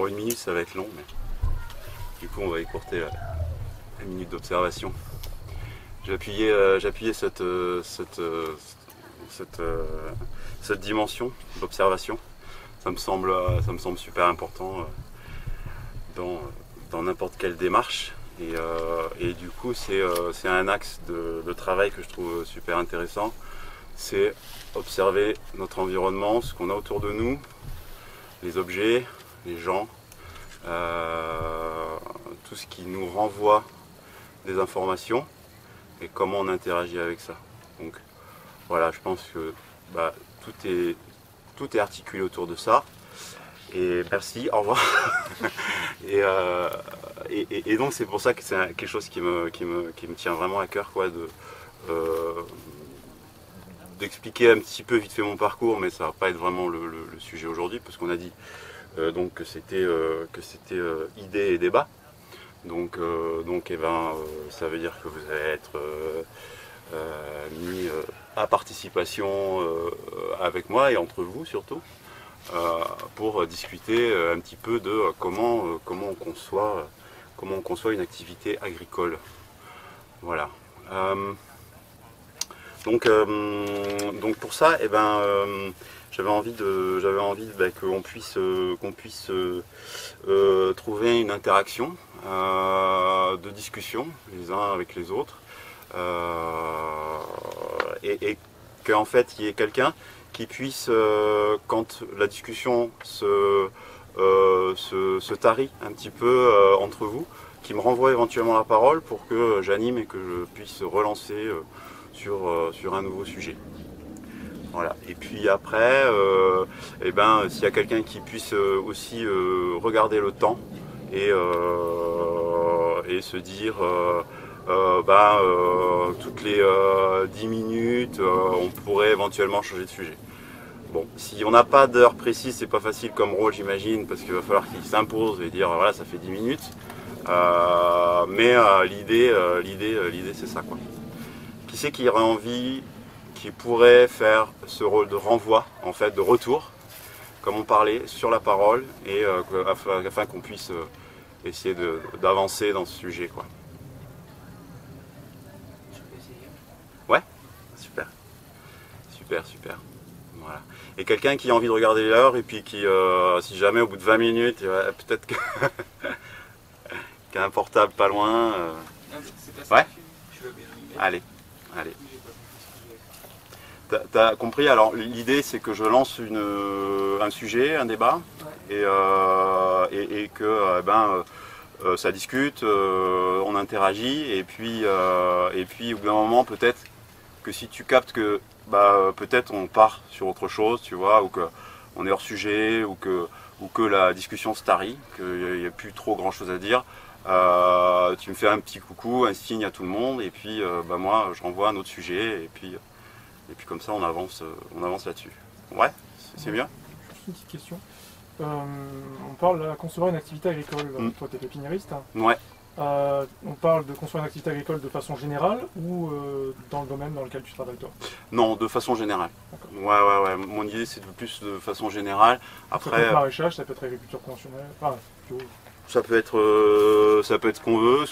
Pour 1 minute, ça va être long, mais du coup, on va écourter la minute d'observation. J'ai appuyé cette dimension d'observation. Ça me semble super important dans n'importe quelle démarche. Et du coup, c'est un axe de travail que je trouve super intéressant. C'est observer notre environnement, ce qu'on a autour de nous, les objets, les gens, tout ce qui nous renvoie des informations et comment on interagit avec ça. Donc voilà, je pense que tout est articulé autour de ça. Et merci, au revoir. et donc c'est pour ça que c'est quelque chose qui me tient vraiment à cœur, quoi, d'expliquer un petit peu vite fait mon parcours, mais ça va pas être vraiment le sujet aujourd'hui, parce qu'on a dit donc que c'était idées et débat. Donc ça veut dire que vous allez être mis à participation avec moi et entre vous surtout, pour discuter un petit peu de comment on conçoit une activité agricole. Voilà. Donc pour ça, j'avais envie qu'on puisse trouver une interaction de discussion les uns avec les autres, et qu'en fait il y ait quelqu'un qui puisse, quand la discussion se tarit un petit peu entre vous, qui me renvoie éventuellement la parole pour que j'anime et que je puisse relancer sur un nouveau sujet. Voilà. Et puis après, s'il y a quelqu'un qui puisse aussi regarder le temps et se dire toutes les 10 minutes, on pourrait éventuellement changer de sujet. Bon, si on n'a pas d'heure précise, c'est pas facile comme rôle, j'imagine, parce qu'il va falloir qu'il s'impose et dire voilà, ça fait 10 minutes. Mais l'idée c'est ça, quoi. Qui c'est qui aurait envie, qui pourrait faire ce rôle de renvoi, en fait, de retour, comme on parlait, sur la parole, et afin qu'on puisse essayer d'avancer dans ce sujet, quoi. Ouais, super, super. Voilà. Et quelqu'un qui a envie de regarder l'heure et puis qui, si jamais au bout de 20 minutes, peut-être qu'il y a un portable pas loin. Ouais. Allez. T'as compris? Alors l'idée c'est que je lance un sujet, un débat, et que ça discute, on interagit, et puis au bout d'un moment peut-être que si tu captes que peut-être on part sur autre chose, tu vois, ou qu'on est hors sujet, ou que la discussion se tarit, qu'il n'y a plus trop grand chose à dire, tu me fais un petit coucou, un signe à tout le monde, et puis moi je renvoie un autre sujet, et puis comme ça on avance là-dessus. Ouais, c'est bien. Juste une petite question. On parle de concevoir une activité agricole. Toi, tu es pépiniériste. Ouais. On parle de construire une activité agricole de façon générale ou dans le domaine dans lequel tu travailles, toi? Non, de façon générale. Ouais. Mon idée c'est plus de façon générale. Après, ça peut être maraîchage, ça peut être agriculture conventionnelle, bio. Ça peut être ce qu'on veut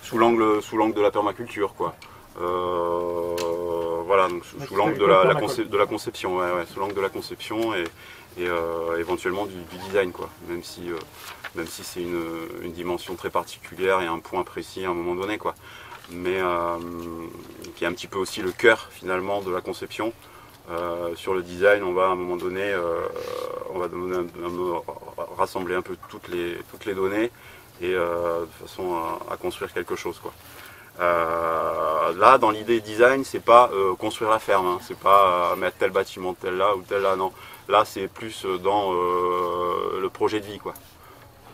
sous l'angle de la permaculture, quoi. Voilà, donc sous l'angle de la conception, sous l'angle de la conception et éventuellement du design, quoi. Même si c'est une dimension très particulière et un point précis à un moment donné, quoi. Mais qui est un petit peu aussi le cœur finalement de la conception. Sur le design, on va à un moment donné, rassembler un peu toutes les données et de façon à construire quelque chose, quoi. Là, dans l'idée design, c'est pas construire la ferme, hein, c'est pas mettre tel bâtiment tel là ou tel là, non. Là, c'est plus dans le projet de vie, quoi.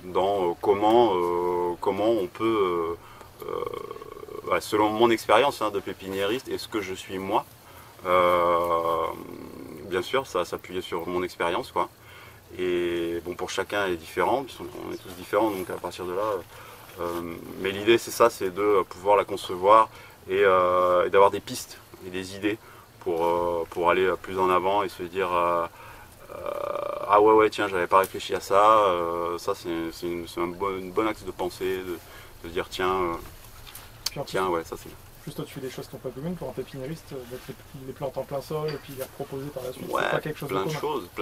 Dans comment on peut, selon mon expérience de pépiniériste et ce que je suis moi, bien sûr, ça s'appuie sur mon expérience, quoi. Et bon, pour chacun est différent, on est tous différents, donc à partir de là. Mais l'idée c'est ça, c'est de pouvoir la concevoir et d'avoir des pistes et des idées pour aller plus en avant et se dire ah ouais, tiens, j'avais pas réfléchi à ça. Ça, c'est une bonne axe de pensée, de dire, tiens, tiens, ouais, ça c'est bien. Juste toi, tu fais des choses qui n'ont pas de domaine pour un pépiniériste, mettre les plantes en plein sol et puis les reproposer par la suite. Ouais, c'est pas quelque chose plein de de commun.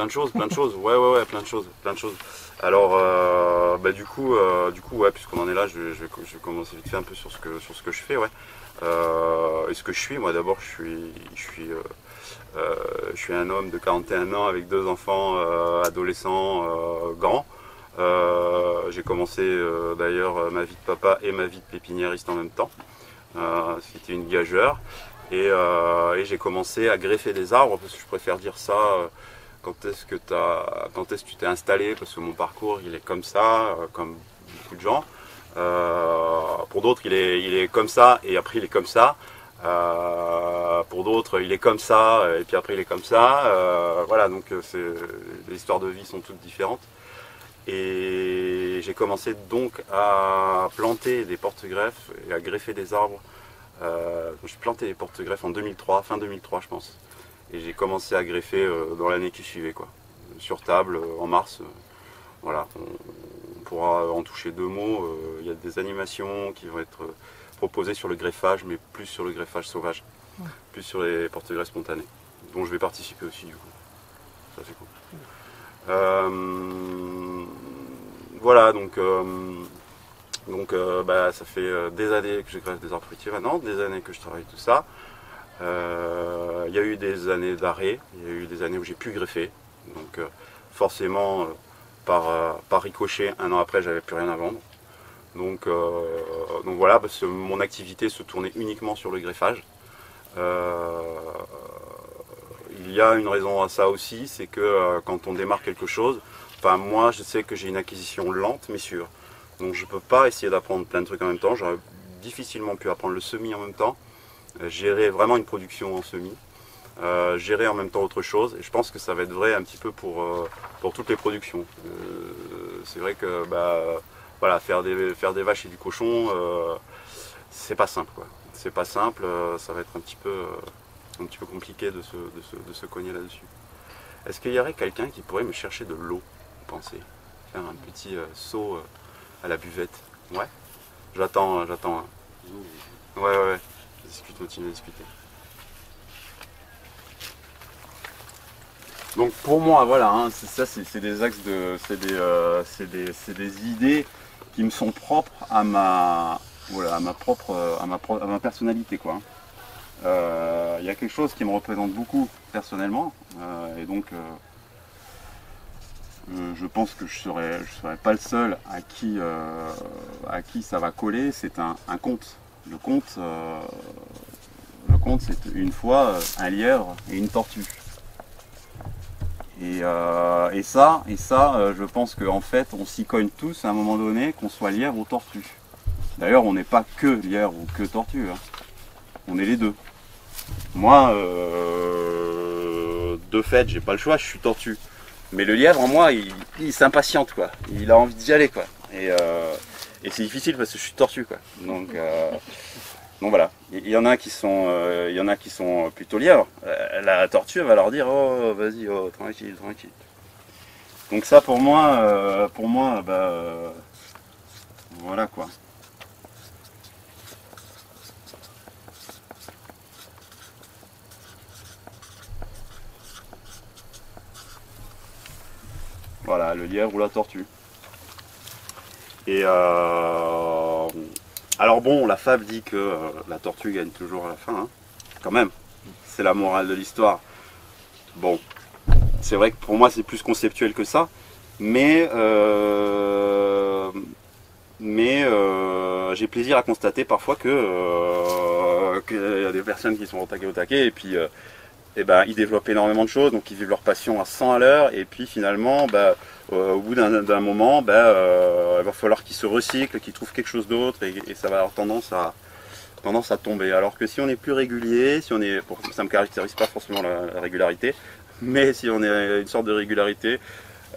choses, plein de choses. Ouais, plein de choses. Alors, du coup, ouais, puisqu'on en est là, je vais commencer vite fait un peu sur ce que je fais, ouais. Et ce que je suis, moi d'abord, je suis un homme de 41 ans avec 2 enfants adolescents grands. J'ai commencé d'ailleurs ma vie de papa et ma vie de pépiniériste en même temps. C'était une gageure. Et j'ai commencé à greffer des arbres, parce que je préfère dire ça quand est-ce que tu t'es installé, parce que mon parcours il est comme ça, comme beaucoup de gens. Pour d'autres il est comme ça et après il est comme ça. Pour d'autres il est comme ça et puis après il est comme ça. Voilà, donc les histoires de vie sont toutes différentes. Et j'ai commencé donc à planter des porte-greffes et à greffer des arbres. J'ai planté des porte-greffes en 2003, fin 2003 je pense. Et j'ai commencé à greffer dans l'année qui suivait, quoi. Sur table, en mars. Voilà, on pourra en toucher 2 mots. Il y a des animations qui vont être proposées sur le greffage, mais plus sur le greffage sauvage. Ouais. Plus sur les porte-greffes spontanés, dont je vais participer aussi du coup. Ça c'est cool. Voilà, donc ça fait des années que je greffe des arbres fruitiers maintenant, des années que je travaille tout ça. Il y a eu des années d'arrêt, il y a eu des années où j'ai pu greffer. Donc forcément, par ricochet, 1 an après, j'avais plus rien à vendre. Donc voilà, parce que mon activité se tournait uniquement sur le greffage. Il y a une raison à ça aussi, c'est que quand on démarre quelque chose, enfin moi je sais que j'ai une acquisition lente mais sûre. Donc je ne peux pas essayer d'apprendre plein de trucs en même temps. J'aurais difficilement pu apprendre le semis en même temps, gérer vraiment une production en semis, gérer en même temps autre chose. Et je pense que ça va être vrai un petit peu pour toutes les productions. C'est vrai que voilà, faire des vaches et du cochon, c'est pas simple, quoi. C'est pas simple, ça va être un petit peu compliqué de se cogner là-dessus. Est-ce qu'il y aurait quelqu'un qui pourrait me chercher de l'eau, vous pensez? Faire un petit saut à la buvette? Ouais. J'attends. Hein. Ouais. Continue à discuter. Donc pour moi, voilà, hein, c'est des axes c'est des idées qui me sont propres à ma personnalité, quoi. Il y a quelque chose qui me représente beaucoup personnellement, et donc je pense que je serais pas le seul à qui ça va coller. C'est un conte. Le conte, c'est une fois un lièvre et une tortue. Et ça, je pense qu'en fait, on s'y cogne tous à un moment donné, qu'on soit lièvre ou tortue. D'ailleurs, on n'est pas que lièvre ou que tortue, hein. On est les deux. Moi, de fait, j'ai pas le choix, je suis tortue. Mais le lièvre en moi, il s'impatiente, quoi. Il a envie d'y aller, quoi. Et c'est difficile parce que je suis tortue, quoi. Donc voilà. Il y en a qui sont plutôt lièvres. La tortue, elle va leur dire, oh, vas-y, oh, tranquille. Donc ça, pour moi, voilà, quoi. Voilà, le lièvre ou la tortue. Et alors bon, la fable dit que la tortue gagne toujours à la fin, hein. Quand même. C'est la morale de l'histoire. Bon, c'est vrai que pour moi c'est plus conceptuel que ça, mais j'ai plaisir à constater parfois qu'il y a des personnes qui sont au taquet, et puis ils développent énormément de choses, donc ils vivent leur passion à 100 à l'heure, et puis finalement, au bout d'un moment, il va falloir qu'ils se recyclent, qu'ils trouvent quelque chose d'autre, et ça va avoir tendance à tomber. Alors que si on est plus régulier, ça me caractérise pas forcément la régularité, mais si on est une sorte de régularité,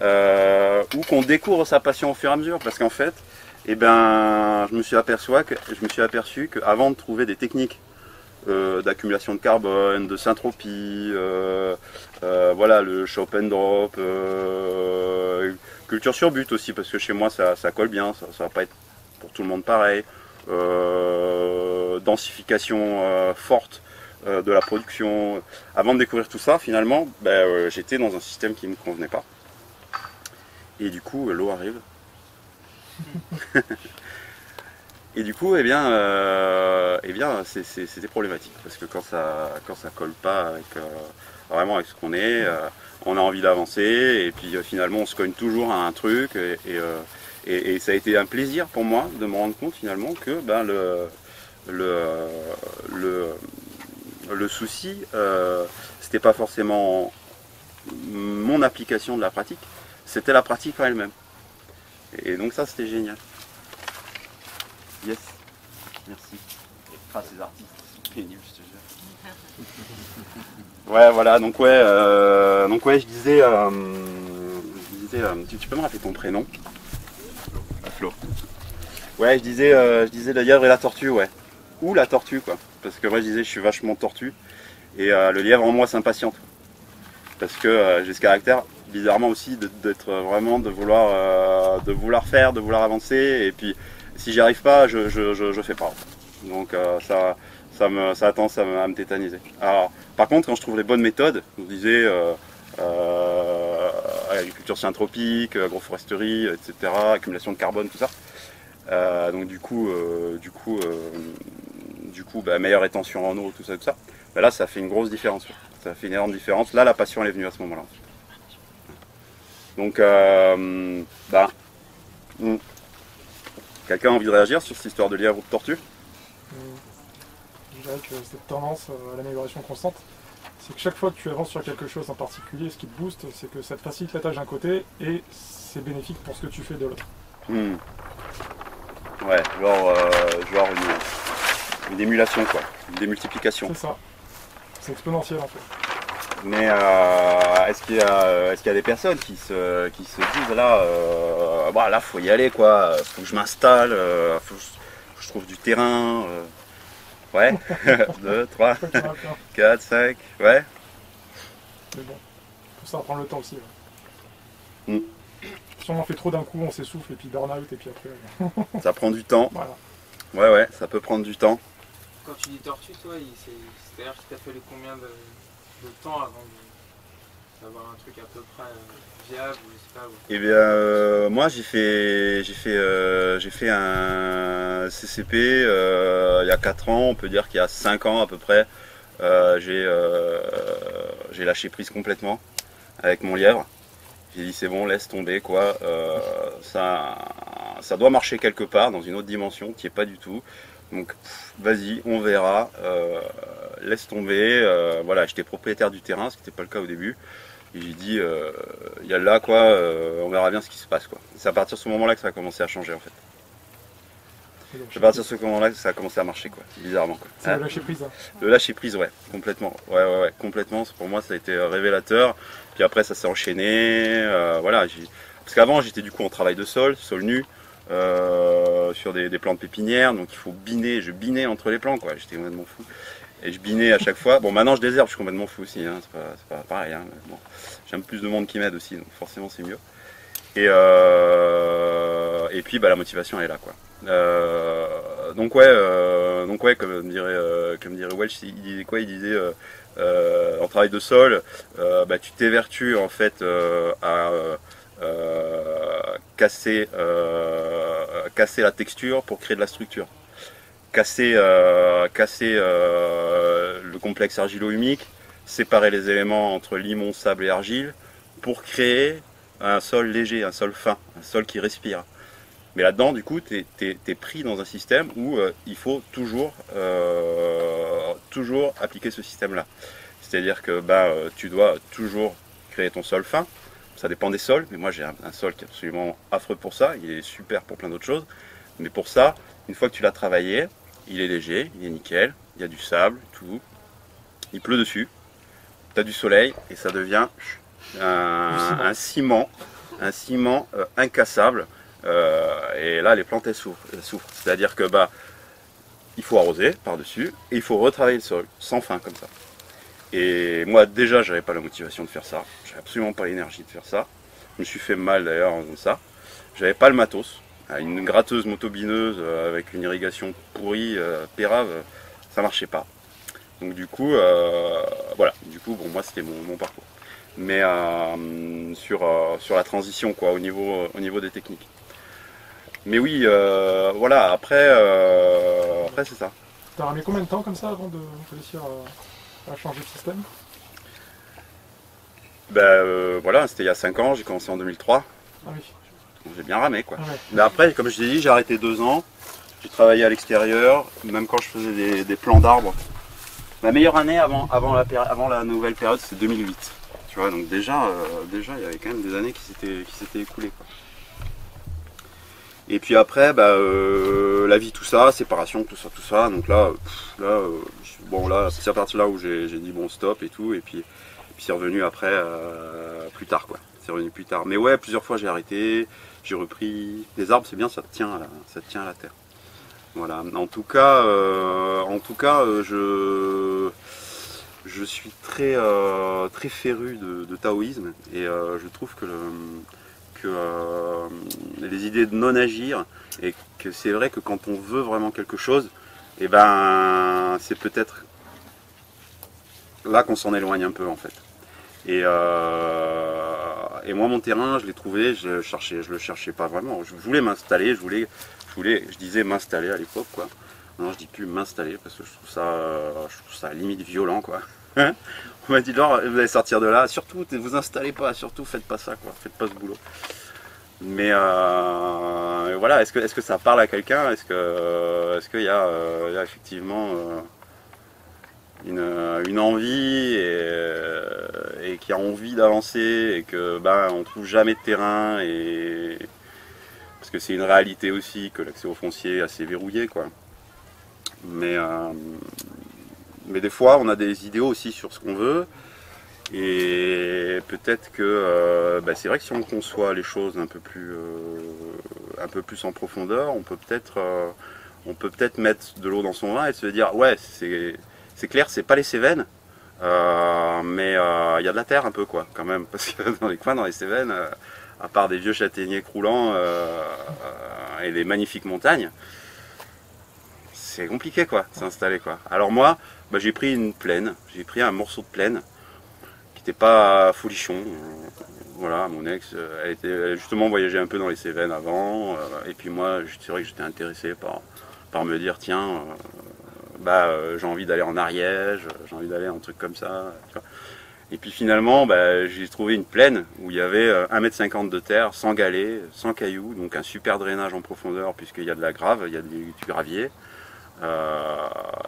ou qu'on découvre sa passion au fur et à mesure, parce qu'en fait, je me suis aperçu qu'avant de trouver des techniques d'accumulation de carbone, de syntropie, voilà, le chop and drop, culture sur but aussi, parce que chez moi ça colle bien, ça va pas être pour tout le monde pareil, densification forte de la production. Avant de découvrir tout ça, finalement, j'étais dans un système qui ne me convenait pas. Et du coup, l'eau arrive. Et du coup, c'était problématique. Parce que quand ça colle pas avec, vraiment avec ce qu'on est, on a envie d'avancer. Et puis finalement, on se cogne toujours à un truc. Et ça a été un plaisir pour moi de me rendre compte finalement que le souci, c'était pas forcément mon application de la pratique, c'était la pratique en elle-même. Et donc ça, c'était génial. Yes, merci. Ces artistes, c'est pénible, je te jure. Ouais, voilà, donc ouais, je disais, tu peux me rappeler ton prénom? Flo. Ouais, je disais le lièvre et la tortue, ouais. Ou la tortue, quoi. Parce que moi, je disais, je suis vachement tortue. Et le lièvre en moi s'impatiente. Parce que j'ai ce caractère, bizarrement aussi, d'être vraiment, de vouloir faire, de vouloir avancer. Et puis, si j'y arrive pas, je fais pas. Donc ça a tendance à me tétaniser. Alors, par contre, quand je trouve les bonnes méthodes, je vous disais agriculture synanthropique, agroforesterie, etc., accumulation de carbone, tout ça. Donc du coup, meilleure rétention en eau, tout ça. Là, ça fait une grosse différence. Ça fait une énorme différence. Là, la passion, elle est venue à ce moment-là. Donc, quelqu'un a envie de réagir sur cette histoire de lièvre ou de tortue? Je dirais que cette tendance à l'amélioration constante, c'est que chaque fois que tu avances sur quelque chose en particulier, ce qui te booste, c'est que ça te facilite la tâche d'un côté et c'est bénéfique pour ce que tu fais de l'autre. Ouais, genre une émulation, quoi, une démultiplication. C'est ça. C'est exponentiel en fait. Mais est-ce qu'il y a des personnes qui se disent là, là faut y aller, quoi, faut que je m'installe, faut que je trouve du terrain, ouais, 2, 3, 4, 5, ouais. Mais bon, pour ça prendre le temps aussi. Ouais. Si on en fait trop d'un coup, on s'essouffle et puis burn-out et puis après. Ça prend du temps. Voilà. Ouais, ça peut prendre du temps. Quand tu dis tortue, toi, c'est-à-dire qu'il t'a fallu combien de temps avant d'avoir un truc à peu près viable, je sais pas. Eh bien, moi j'ai fait un CCP il y a 4 ans, on peut dire qu'il y a 5 ans à peu près. J'ai lâché prise complètement avec mon lièvre. J'ai dit c'est bon, laisse tomber, quoi. Ça doit marcher quelque part dans une autre dimension, qui est pas du tout. Donc vas-y, on verra. Laisse tomber. Voilà, j'étais propriétaire du terrain, ce qui n'était pas le cas au début. Et j'ai dit, il y a là, quoi. On verra bien ce qui se passe, quoi. C'est à partir de ce moment-là que ça a commencé à changer, en fait. C'est à partir de ce moment-là que ça a commencé à marcher, quoi. Bizarrement, quoi. C'est le lâcher prise. Hein. Le lâcher prise, ouais, complètement. Ouais, complètement. Pour moi, ça a été révélateur. Puis après, ça s'est enchaîné. Voilà. Parce qu'avant, j'étais du coup en travail de sol nu, sur des plants de pépinière. Donc il faut biner. Je binais entre les plants, quoi. J'étais complètement fou. Et je binais à chaque fois. Bon, maintenant je désherbe, je suis complètement fou aussi. Hein. C'est pas pareil. Hein. Bon. J'aime plus de monde qui m'aide aussi, donc forcément c'est mieux. Et puis la motivation elle est là, quoi. Donc ouais, comme dirait Welch, il disait quoi? Il disait en travail de sol, tu t'évertues en fait à casser la texture pour créer de la structure. Casser le complexe argilo-humique, séparer les éléments entre limon, sable et argile pour créer un sol léger, un sol fin, un sol qui respire. Mais là-dedans, du coup, tu es pris dans un système où il faut toujours appliquer ce système-là. C'est-à-dire que tu dois toujours créer ton sol fin. Ça dépend des sols, mais moi j'ai un sol qui est absolument affreux pour ça. Il est super pour plein d'autres choses. Mais pour ça, une fois que tu l'as travaillé, il est léger, il est nickel, il y a du sable, tout. Il pleut dessus, tu as du soleil et ça devient un ciment incassable. Et là, les plantes elles souffrent. C'est-à-dire que il faut arroser par-dessus et il faut retravailler le sol sans fin comme ça. Et moi déjà j'avais pas la motivation de faire ça, j'avais absolument pas l'énergie de faire ça. Je me suis fait mal d'ailleurs en faisant ça. J'avais pas le matos. Une gratteuse motobineuse avec une irrigation pourrie, pérave, ça marchait pas. Donc du coup, voilà, du coup bon moi c'était mon parcours. Mais sur la transition quoi, au niveau des techniques. Mais oui, voilà, après c'est ça. T'as remis combien de temps comme ça avant de réussir à changer de système? Ben voilà, c'était il y a 5 ans, j'ai commencé en 2003. Ah oui. J'ai bien ramé quoi. Ah ouais. Mais après, comme je t'ai dit, j'ai arrêté 2 ans. J'ai travaillé à l'extérieur, même quand je faisais des plants d'arbres. Ma meilleure année avant la nouvelle période, c'est 2008. Tu vois, donc déjà, il y avait quand même des années qui s'étaient écoulées, quoi. Et puis après, la vie, tout ça, séparation, tout ça. Donc là, bon là, c'est à partir de là où j'ai dit bon stop et tout. Et puis c'est revenu après, plus tard, quoi. C'est revenu plus tard. Mais ouais, plusieurs fois j'ai arrêté, j'ai repris. Les arbres, c'est bien, ça te tient à la terre. Voilà. En tout cas, je suis très féru de taoïsme et je trouve que les idées de non-agir et que c'est vrai que quand on veut vraiment quelque chose, et ben c'est peut-être là qu'on s'en éloigne un peu en fait. Et moi mon terrain, je l'ai trouvé, je le cherchais pas vraiment. Je voulais m'installer, je disais m'installer à l'époque quoi. Non, je dis plus m'installer parce que je trouve ça limite violent quoi. On m'a dit non, vous allez sortir de là, surtout ne vous installez pas, surtout faites pas ça quoi, faites pas ce boulot. Mais voilà, est-ce que ça parle à quelqu'un? Est-ce qu'il y a effectivement une envie et qui a envie d'avancer et que on trouve jamais de terrain et parce que c'est une réalité aussi que l'accès au foncier est assez verrouillé quoi. Mais des fois on a des idéaux aussi sur ce qu'on veut et peut-être que c'est vrai que si on conçoit les choses un peu plus en profondeur, on peut peut-être mettre de l'eau dans son vin et se dire ouais c'est clair, c'est pas les Cévennes, mais il y a de la terre un peu quoi quand même parce que dans les coins, dans les Cévennes, à part des vieux châtaigniers croulants et des magnifiques montagnes, c'est compliqué quoi, de s'installer quoi. Alors moi, j'ai pris une plaine, j'ai pris un morceau de plaine qui n'était pas folichon. Voilà, mon ex, elle justement voyageait un peu dans les Cévennes avant, et puis moi, c'est vrai que j'étais intéressé par me dire tiens, j'ai envie d'aller en Ariège, j'ai envie d'aller un truc comme ça. Tu vois. Et puis finalement, j'ai trouvé une plaine où il y avait 1,50 m de terre, sans galets, sans cailloux, donc un super drainage en profondeur puisqu'il y a de la grave, il y a du gravier.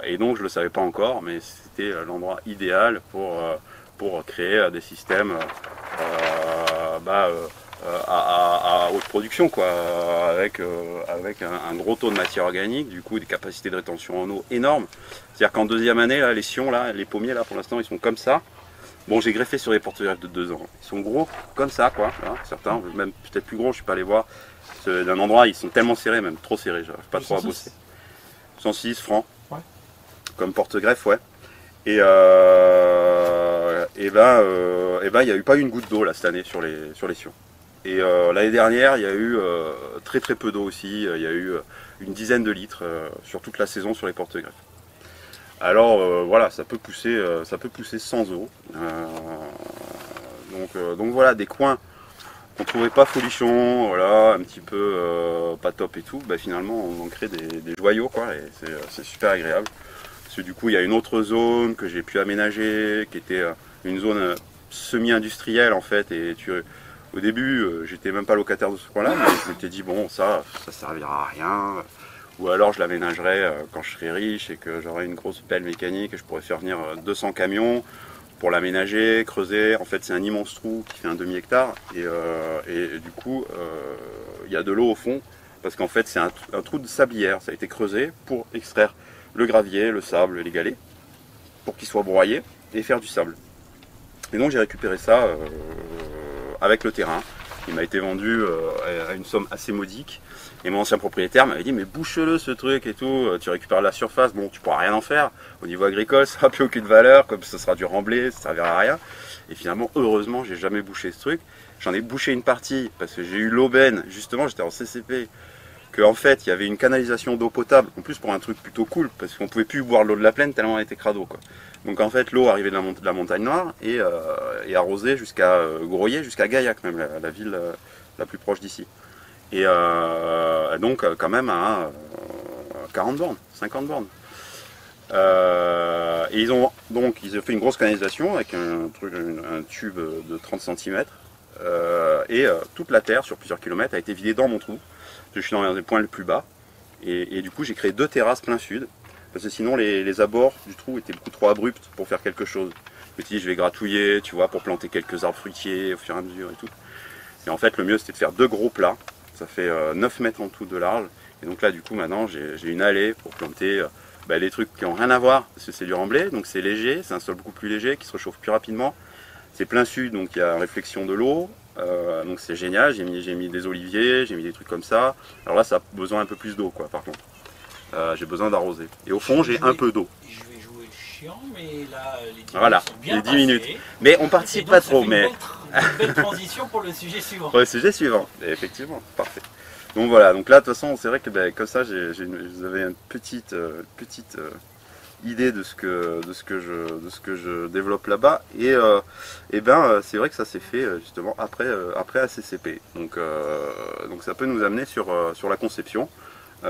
Et donc je ne le savais pas encore, mais c'était l'endroit idéal pour créer des systèmes à haute production, quoi, avec un gros taux de matière organique, du coup des capacités de rétention en eau énormes. C'est-à-dire qu'en deuxième année, là, les sions, là, les pommiers, là, pour l'instant, ils sont comme ça. Bon, j'ai greffé sur les porte-greffes de 2 ans. Ils sont gros comme ça, quoi. Là, certains, même peut-être plus gros, je ne suis pas allé voir. D'un endroit, ils sont tellement serrés, même trop serrés, j'arrive pas trop à bosser. 106 francs, ouais. Comme porte-greffe, ouais. Et il n'y a eu pas une goutte d'eau là cette année sur les sions. Et l'année dernière, il y a eu très peu d'eau aussi. Il y a eu une dizaine de litres sur toute la saison sur les porte-greffes. Alors voilà, ça peut pousser sans eau. Donc voilà, des coins qu'on trouvait pas folichons, voilà, un petit peu pas top et tout. Finalement, on en crée des joyaux quoi, et c'est super agréable. Parce que du coup, il y a une autre zone que j'ai pu aménager, qui était une zone semi-industrielle en fait. Et au début, j'étais même pas locataire de ce coin-là, mais je m'étais dit bon, ça servira à rien. Ou alors je l'aménagerai quand je serai riche et que j'aurai une grosse pelle mécanique et je pourrais faire venir 200 camions pour l'aménager, creuser. En fait, c'est un immense trou qui fait un demi-hectare et du coup, il y a de l'eau au fond parce qu'en fait, c'est un trou de sablière. Ça a été creusé pour extraire le gravier, le sable, les galets, pour qu'ils soient broyés et faire du sable. Et donc j'ai récupéré ça avec le terrain. Il m'a été vendu à une somme assez modique. Et mon ancien propriétaire m'avait dit mais bouche-le ce truc et tout, tu récupères la surface, bon tu pourras rien en faire. Au niveau agricole, ça n'a plus aucune valeur, comme ce sera du remblai, ça ne servira à rien. Et finalement, heureusement, j'ai jamais bouché ce truc. J'en ai bouché une partie parce que j'ai eu l'aubaine, justement j'étais en CCP, qu'en fait il y avait une canalisation d'eau potable, en plus pour un truc plutôt cool, parce qu'on pouvait plus boire l'eau de la plaine tellement elle était crado, quoi. Donc en fait l'eau arrivait de la montagne noire et arrosait jusqu'à Groyer, jusqu'à Gaillac même, la ville la plus proche d'ici. Et donc quand même à 40 bornes, 50 bornes. Et ils ont fait une grosse canalisation avec un tube de 30 cm et toute la terre sur plusieurs kilomètres a été vidée dans mon trou. Je suis dans les points les plus bas et du coup j'ai créé 2 terrasses plein sud parce que sinon les abords du trou étaient beaucoup trop abrupts pour faire quelque chose. Je me suis dit je vais gratouiller, tu vois, pour planter quelques arbres fruitiers au fur et à mesure et tout. Et en fait le mieux c'était de faire 2 gros plats, ça fait 9 mètres en tout de large. Et donc là du coup maintenant j'ai une allée pour planter les trucs qui n'ont rien à voir, parce que c'est du remblai, donc c'est léger, c'est un sol beaucoup plus léger qui se réchauffe plus rapidement. C'est plein sud, donc il y a réflexion de l'eau, donc c'est génial, j'ai mis des oliviers, j'ai mis des trucs comme ça. Alors là ça a besoin un peu plus d'eau quoi par contre. J'ai besoin d'arroser. Et au fond j'ai un peu d'eau. Je vais jouer le chiant, mais là les 10 voilà, minutes sont bien les 10 passées. minutes. Mais on participe Donc, pas ça trop, fait mais... Une belle transition pour le sujet suivant. Pour le sujet suivant, et effectivement, parfait. Donc voilà, donc là de toute façon c'est vrai que comme ça vous avez une petite idée de ce que je développe là-bas et c'est vrai que ça s'est fait justement après ACCP. Donc ça peut nous amener sur la conception. Juste,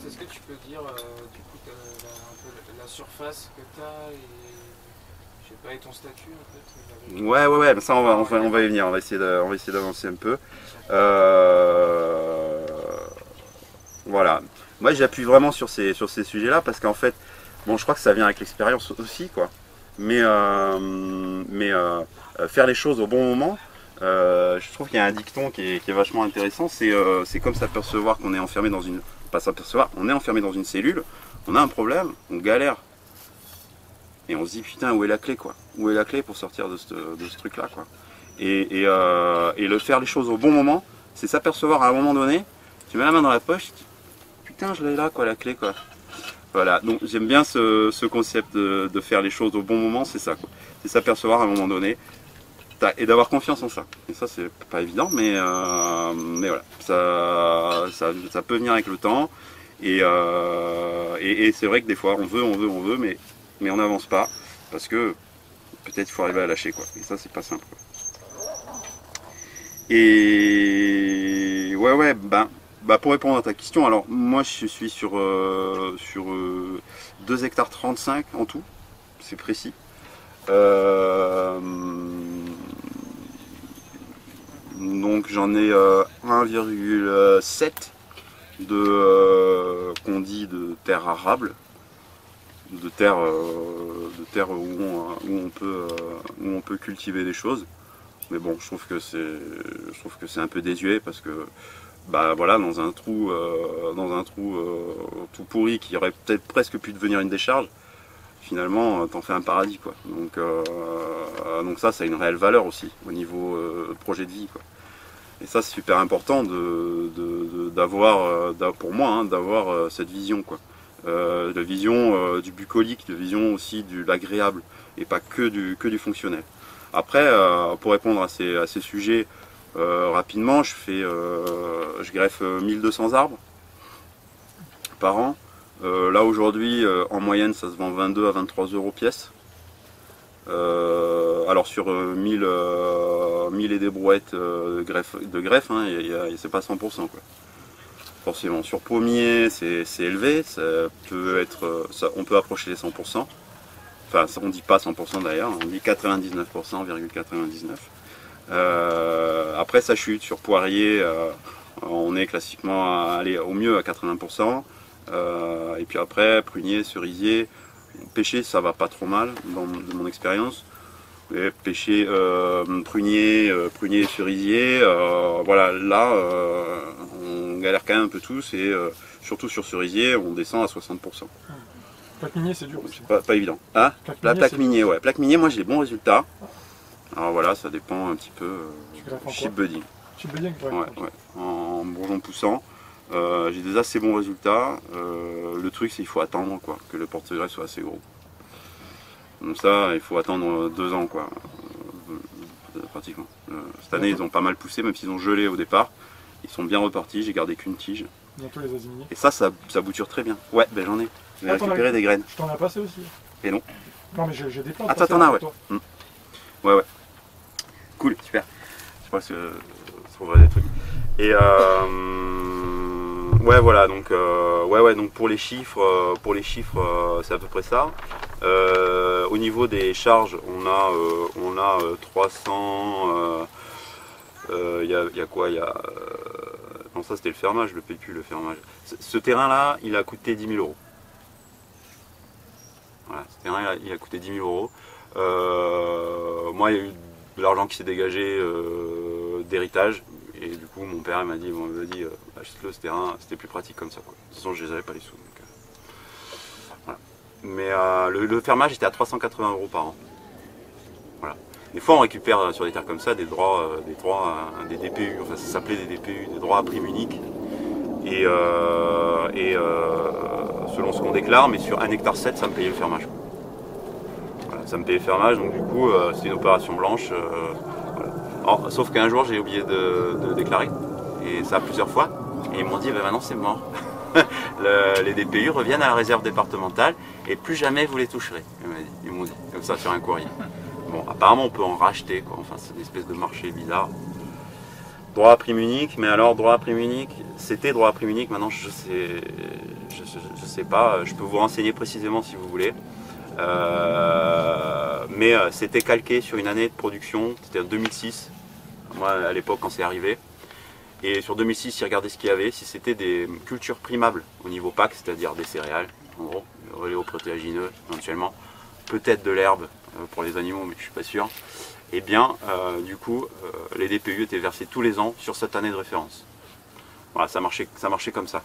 est-ce que tu peux dire du coup un peu la surface que tu as et je sais pas, et ton statut en fait Ouais, mais ça on va y venir, on va essayer d'avancer un peu. Voilà. Moi j'appuie vraiment sur ces sujets-là parce qu'en fait, bon je crois que ça vient avec l'expérience aussi quoi. Mais faire les choses au bon moment, je trouve qu'il y a un dicton qui est vachement intéressant, c'est comme s'apercevoir qu'on est enfermé dans une... Pas s'apercevoir, on est enfermé dans une cellule, on a un problème, on galère. Et on se dit putain où est la clé quoi? Où est la clé pour sortir de ce truc là quoi? Et le faire les choses au bon moment, c'est s'apercevoir à un moment donné, tu mets la main dans la poche, tu dis, putain je l'ai là quoi la clé quoi. Voilà, donc j'aime bien ce concept de faire les choses au bon moment, c'est ça quoi. C'est s'apercevoir à un moment donné et d'avoir confiance en ça. Et ça c'est pas évident mais voilà, ça peut venir avec le temps et c'est vrai que des fois on veut mais on n'avance pas parce que peut-être il faut arriver à lâcher quoi. Et ça c'est pas simple quoi. Et ouais, pour répondre à ta question, alors moi je suis sur 2 hectares 35 en tout, c'est précis. Donc j'en ai 1,7 qu'on dit de terre arable. De terre où on peut cultiver des choses, mais bon je trouve que c'est un peu désuet parce que voilà dans un trou tout pourri qui aurait peut-être presque pu devenir une décharge, finalement t'en fais un paradis quoi. Donc ça a une réelle valeur aussi au niveau projet de vie quoi. Et ça c'est super important d'avoir pour moi hein, d'avoir cette vision quoi. La vision du bucolique, la vision aussi de l'agréable et pas que du fonctionnel. Après, pour répondre à ces sujets rapidement, je greffe 1200 arbres par an. Là aujourd'hui, en moyenne, ça se vend 22 à 23 euros pièce. Alors sur 1000 et des brouettes de greffe, hein, c'est pas 100% quoi. Forcément, sur pommier c'est élevé, ça peut être, on peut approcher les 100%. Enfin, on dit pas 100% d'ailleurs, on dit 99,99%. Après ça chute, sur poirier, on est classiquement au mieux à 80%. Et puis après, prunier, cerisier, pêcher ça va pas trop mal de mon expérience. Pêcher prunier, cerisier, voilà, là on galère quand même un peu tous et surtout sur cerisier on descend à 60%. Plaque minier c'est dur aussi. Pas évident. Hein, plaque minier, ouais. Plaque minier, moi j'ai des bons résultats. Alors voilà, ça dépend un petit peu. Tu greffes en Chip quoi? budding. Chip budding, ouais. Ouais, ouais. En bourgeon poussant. J'ai des assez bons résultats. Le truc, c'est qu'il faut attendre quoi, que le porte-greffe soit assez gros. Donc ça, il faut attendre 2 ans quoi, pratiquement. Cette année, ils ont pas mal poussé, même s'ils ont gelé au départ. Ils sont bien repartis, j'ai gardé qu'une tige. Bientôt les azimini. Et ça bouture très bien. Ouais, ben j'en ai. J'ai Ah, t'en as récupéré eu. des graines. Je t'en ai passé aussi. Et non. Non, mais j'ai des plantes. Ah, toi, passées t'en as, avec ouais. toi. Ouais, ouais. Cool, super. Je pense que je trouverai des trucs. Et ouais, voilà. Donc, ouais, donc pour les chiffres, c'est à peu près ça. Au niveau des charges, on a 300. Il y a quoi? Non, ça c'était le fermage, le PQ, le fermage. Ce terrain-là, il a coûté 10 000 euros. Voilà, ce terrain, il a coûté 10 000 euros. Moi, il y a eu de l'argent qui s'est dégagé d'héritage. Et du coup, mon père m'a dit, bon, vas-y, achète-le ce terrain, c'était plus pratique comme ça, quoi. De toute façon, je les avais pas les sous. Donc, voilà. Mais le fermage était à 380 euros par an. Voilà. Des fois, on récupère sur des terres comme ça des droits, des DPU, enfin ça s'appelait des DPU, des droits à prime unique. Et selon ce qu'on déclare, mais sur 1,7 hectare, ça me payait le fermage. Voilà, ça me payait le fermage, donc du coup, c'était une opération blanche. Voilà. Alors, sauf qu'un jour, j'ai oublié de déclarer, et ça plusieurs fois. Et ils m'ont dit, ben maintenant c'est mort. Les DPU reviennent à la réserve départementale, et plus jamais vous les toucherez. Ils m'ont dit, comme ça sur un courrier. Bon, apparemment on peut en racheter, quoi. Enfin c'est une espèce de marché bizarre. Droit à prime unique, mais alors droit à prime unique, c'était droit à prime unique, maintenant je sais pas, je peux vous renseigner précisément si vous voulez. Mais c'était calqué sur une année de production, c'était en 2006, moi à l'époque quand c'est arrivé. Et sur 2006, ils regardaient ce qu'il y avait, si c'était des cultures primables au niveau PAC, c'est-à-dire des céréales, en gros, oléoprotéagineux éventuellement, peut-être de l'herbe pour les animaux, mais je suis pas sûr. Et bien, du coup, les DPU étaient versés tous les ans sur cette année de référence. Voilà, ça marchait comme ça.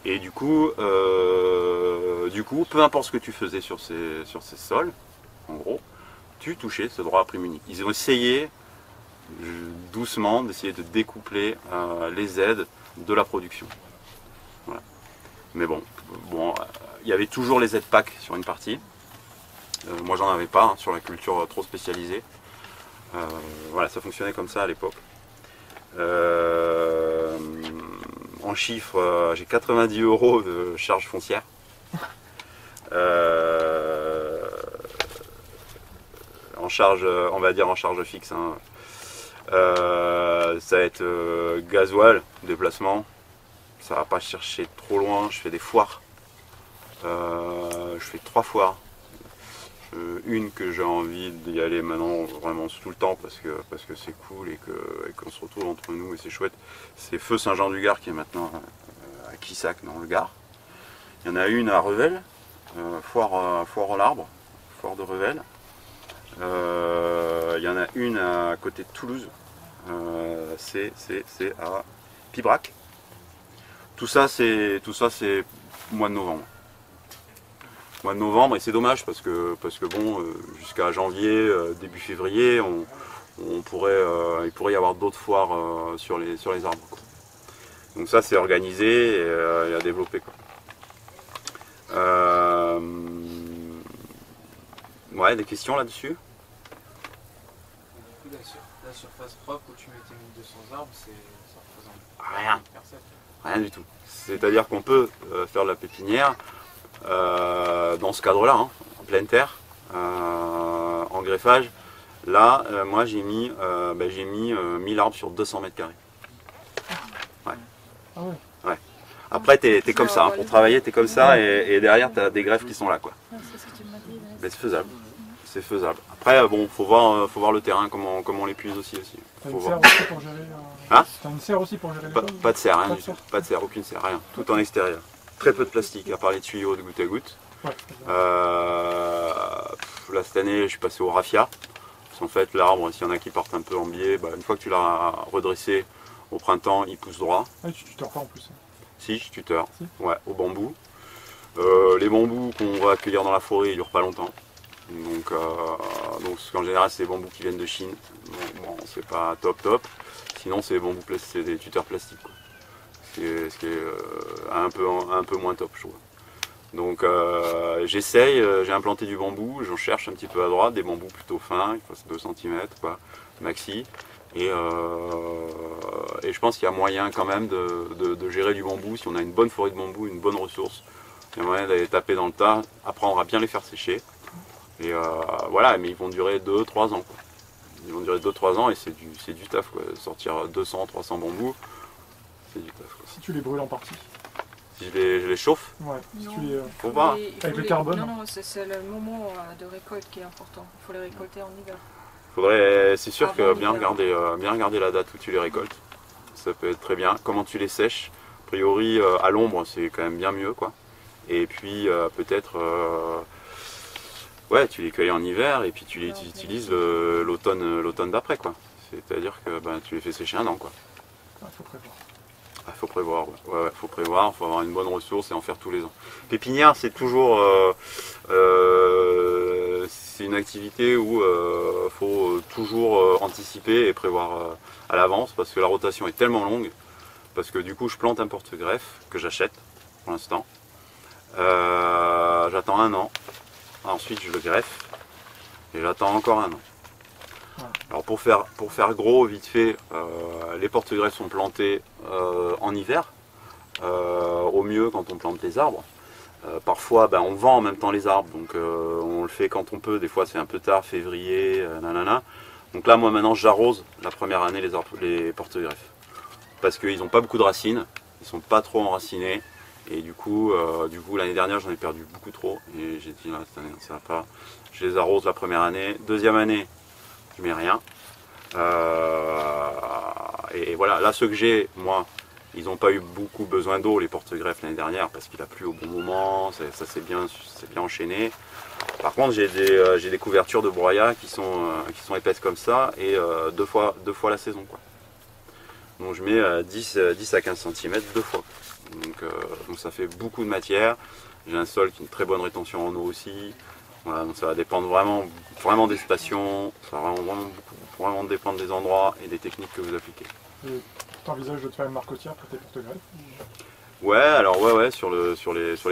Et du coup, peu importe ce que tu faisais sur ces sols, en gros, tu touchais ce droit à prime unique. Ils ont essayé doucement d'essayer de découpler les aides de la production. Voilà. Mais bon, il y avait toujours les aides PAC sur une partie. Moi j'en avais pas, hein, sur la culture trop spécialisée. Voilà, ça fonctionnait comme ça à l'époque. En chiffres, j'ai 90 euros de charges foncières. En charge, on va dire en charge fixe. Hein. Ça va être gasoil, déplacement. Ça va pas chercher trop loin. Je fais des foires. Je fais 3 foires. Une que j'ai envie d'y aller maintenant vraiment tout le temps parce que c'est cool et qu'on se retrouve entre nous et c'est chouette. C'est Feu Saint-Jean-du-Gard qui est maintenant à Quissac dans le Gard. Il y en a une à Revel, foire à l'arbre, foire de Revel. Il y en a une à côté de Toulouse, c'est à Pibrac. Tout ça c'est mois de novembre. Mois de novembre et c'est dommage parce que bon, jusqu'à janvier, début février, il pourrait y avoir d'autres foires sur les arbres, quoi. Donc ça c'est organisé et à développer, quoi. Ouais, des questions là-dessus? Du coup, la surface propre où tu mettais 1200 arbres, ça représente Rien. personne. Rien du tout. C'est-à-dire qu'on peut faire de la pépinière dans ce cadre-là, hein, en pleine terre, en greffage. Là, moi j'ai mis 1000 arbres sur 200 mètres carrés. Ouais. Ah ouais. Ouais. Après, t'es comme ça, hein, pour travailler, t'es comme ça, et derrière, t'as des greffes qui sont là, quoi. Mais c'est faisable. C'est faisable. Après, bon, faut voir le terrain, comment on l'épuise aussi. T'as Faut une voir. serre aussi pour gérer. Hein? T'as une serre aussi pour gérer les choses? Pas de serre, rien Pas du de tout. serre. Pas de serre, aucune serre, rien. Tout en extérieur. Très peu de plastique, à part les tuyaux de goutte à goutte. Ouais. Là, cette année, je suis passé au raffia. Parce qu'en fait, l'arbre, s'il y en a qui partent un peu en biais, une fois que tu l'as redressé au printemps, il pousse droit. Ah, tu tuteurs pas en plus. Si, je tuteur. Si. Ouais, au bambou. Les bambous qu'on va accueillir dans la forêt, ils durent pas longtemps. Donc en général, c'est des bambous qui viennent de Chine. Bon, c'est pas top. Sinon, c'est des bambous c'est des tuteurs plastiques, quoi. Ce qui est un peu moins top, je trouve. Donc j'essaye, j'ai implanté du bambou, j'en cherche un petit peu à droite, des bambous plutôt fins, il faut 2 cm, quoi, maxi. Et je pense qu'il y a moyen quand même de gérer du bambou. Si on a une bonne forêt de bambou, une bonne ressource, il y a moyen d'aller taper dans le tas, apprendre à bien les faire sécher. Et voilà, mais ils vont durer 2-3 ans, quoi. Ils vont durer 2-3 ans et c'est du taf, quoi. Sortir 200-300 bambous, c'est du taf, quoi. Si tu les brûles en partie. Si je les chauffe, Ouais, si Non, tu les... faut pas. Avec le carbone. Non, c'est le moment de récolte qui est important. Il faut les récolter en hiver. C'est sûr que Avant bien l'hiver. regarder la date où tu les récoltes, ça peut être très bien. Comment tu les sèches, a priori à l'ombre c'est quand même bien mieux, quoi. Et puis peut-être, ouais, tu les cueilles en hiver et puis tu les utilises l'automne d'après, quoi. C'est-à-dire que tu les fais sécher un an, quoi. Il faut prévoir. Il faut prévoir, ouais, faut prévoir, faut avoir une bonne ressource et en faire tous les ans. Pépinière, c'est toujours c'est une activité où il faut toujours anticiper et prévoir à l'avance parce que la rotation est tellement longue, parce que du coup je plante un porte-greffe que j'achète pour l'instant. J'attends un an, ensuite je le greffe et j'attends encore un an. Alors pour faire gros, vite fait, les porte-greffes sont plantés en hiver, au mieux quand on plante les arbres. Parfois on vend en même temps les arbres, donc on le fait quand on peut, des fois c'est un peu tard, février, nanana. Donc là moi maintenant j'arrose la première année les porte-greffes. Parce qu'ils n'ont pas beaucoup de racines, ils sont pas trop enracinés. Et du coup l'année dernière j'en ai perdu beaucoup trop. Et j'ai dit là, cette année ça va pas. Je les arrose la première année. Deuxième année, je mets rien. Et voilà, là ceux que j'ai, moi, ils n'ont pas eu beaucoup besoin d'eau, les porte-greffes l'année dernière, parce qu'il a plu au bon moment, ça s'est bien enchaîné. Par contre, j'ai des couvertures de broyat qui sont épaisses comme ça, et deux fois la saison, quoi. Donc je mets 10 à 15 cm deux fois. Donc ça fait beaucoup de matière. J'ai un sol qui a une très bonne rétention en eau aussi. Voilà, donc ça va dépendre vraiment des stations, ça va vraiment dépendre des endroits et des techniques que vous appliquez. Tu envisages de te faire une marcotière pour tes porte-greffes? Ouais, alors ouais, sur les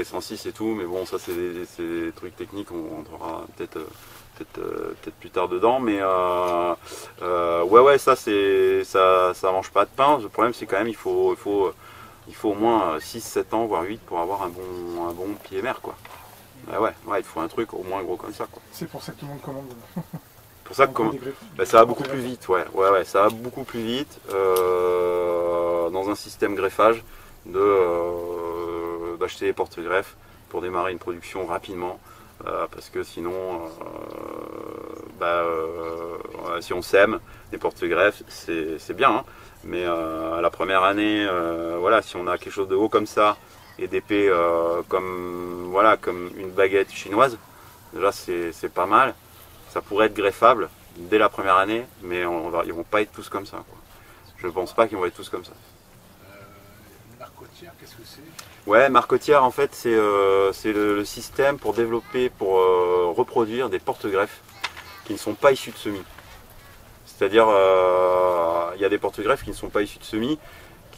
106 et tout, mais bon, ça c'est des trucs techniques, on rentrera peut-être plus tard dedans, mais ouais, ça mange pas de pain. Le problème c'est quand même il faut au moins 6-7 ans, voire 8 pour avoir un bon pied mer, quoi. Ouais, il faut un truc au moins gros comme ça, quoi. C'est pour ça que tout le monde commande. Pour ça que ça va beaucoup plus vite, ouais, ça va beaucoup plus vite dans un système greffage d'acheter des porte-greffes pour démarrer une production rapidement, parce que sinon, si on sème des porte-greffes, c'est bien, hein, mais à la première année, voilà, si on a quelque chose de haut comme ça et d'épais comme une baguette chinoise, déjà c'est pas mal. Ça pourrait être greffable dès la première année, mais ils vont pas être tous comme ça, quoi. Je pense pas qu'ils vont être tous comme ça. Marcotière, qu'est-ce que c'est? Ouais, marcotière en fait c'est le système pour développer, pour reproduire des porte-greffes qui ne sont pas issus de semis. C'est-à-dire il y a des porte-greffes qui ne sont pas issus de semis,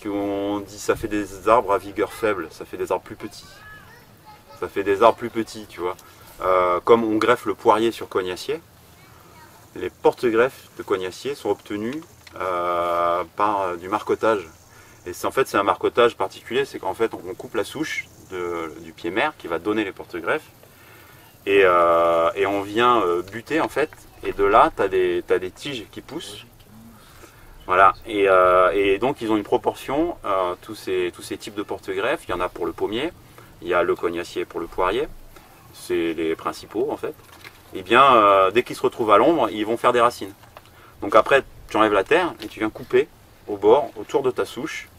on dit ça fait des arbres à vigueur faible, ça fait des arbres plus petits. Ça fait des arbres plus petits, tu vois. Comme on greffe le poirier sur cognacier, les porte-greffes de cognacier sont obtenus par du marcotage. Et en fait c'est un marcotage particulier, c'est qu'en fait on coupe la souche du pied mère qui va donner les porte-greffes et on vient buter en fait, et de là tu as des tiges qui poussent. Voilà, et donc ils ont une proportion, tous ces types de porte-greffes. Il y en a pour le pommier, il y a le cognacier pour le poirier, c'est les principaux en fait. Et bien dès qu'ils se retrouvent à l'ombre, ils vont faire des racines. Donc après tu enlèves la terre et tu viens couper au bord, autour de ta souche,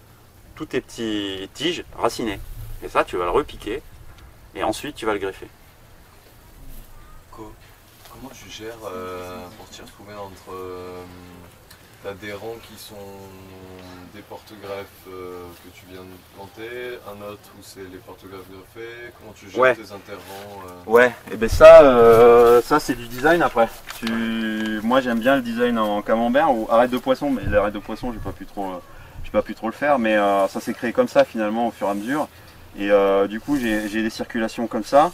tous tes petits tiges racinées. Et ça tu vas le repiquer et ensuite tu vas le greffer. Comment tu gères pour t'y retrouver entre T'as des rangs qui sont des porte-greffes que tu viens de planter, un autre où c'est les porte-greffes greffés. Comment tu gères tes intervents Ouais, et ben ça c'est du design après. Moi j'aime bien le design en camembert ou arête de poisson, mais l'arête de poisson j'ai pas pu trop le faire, mais ça s'est créé comme ça finalement au fur et à mesure. Et du coup j'ai des circulations comme ça.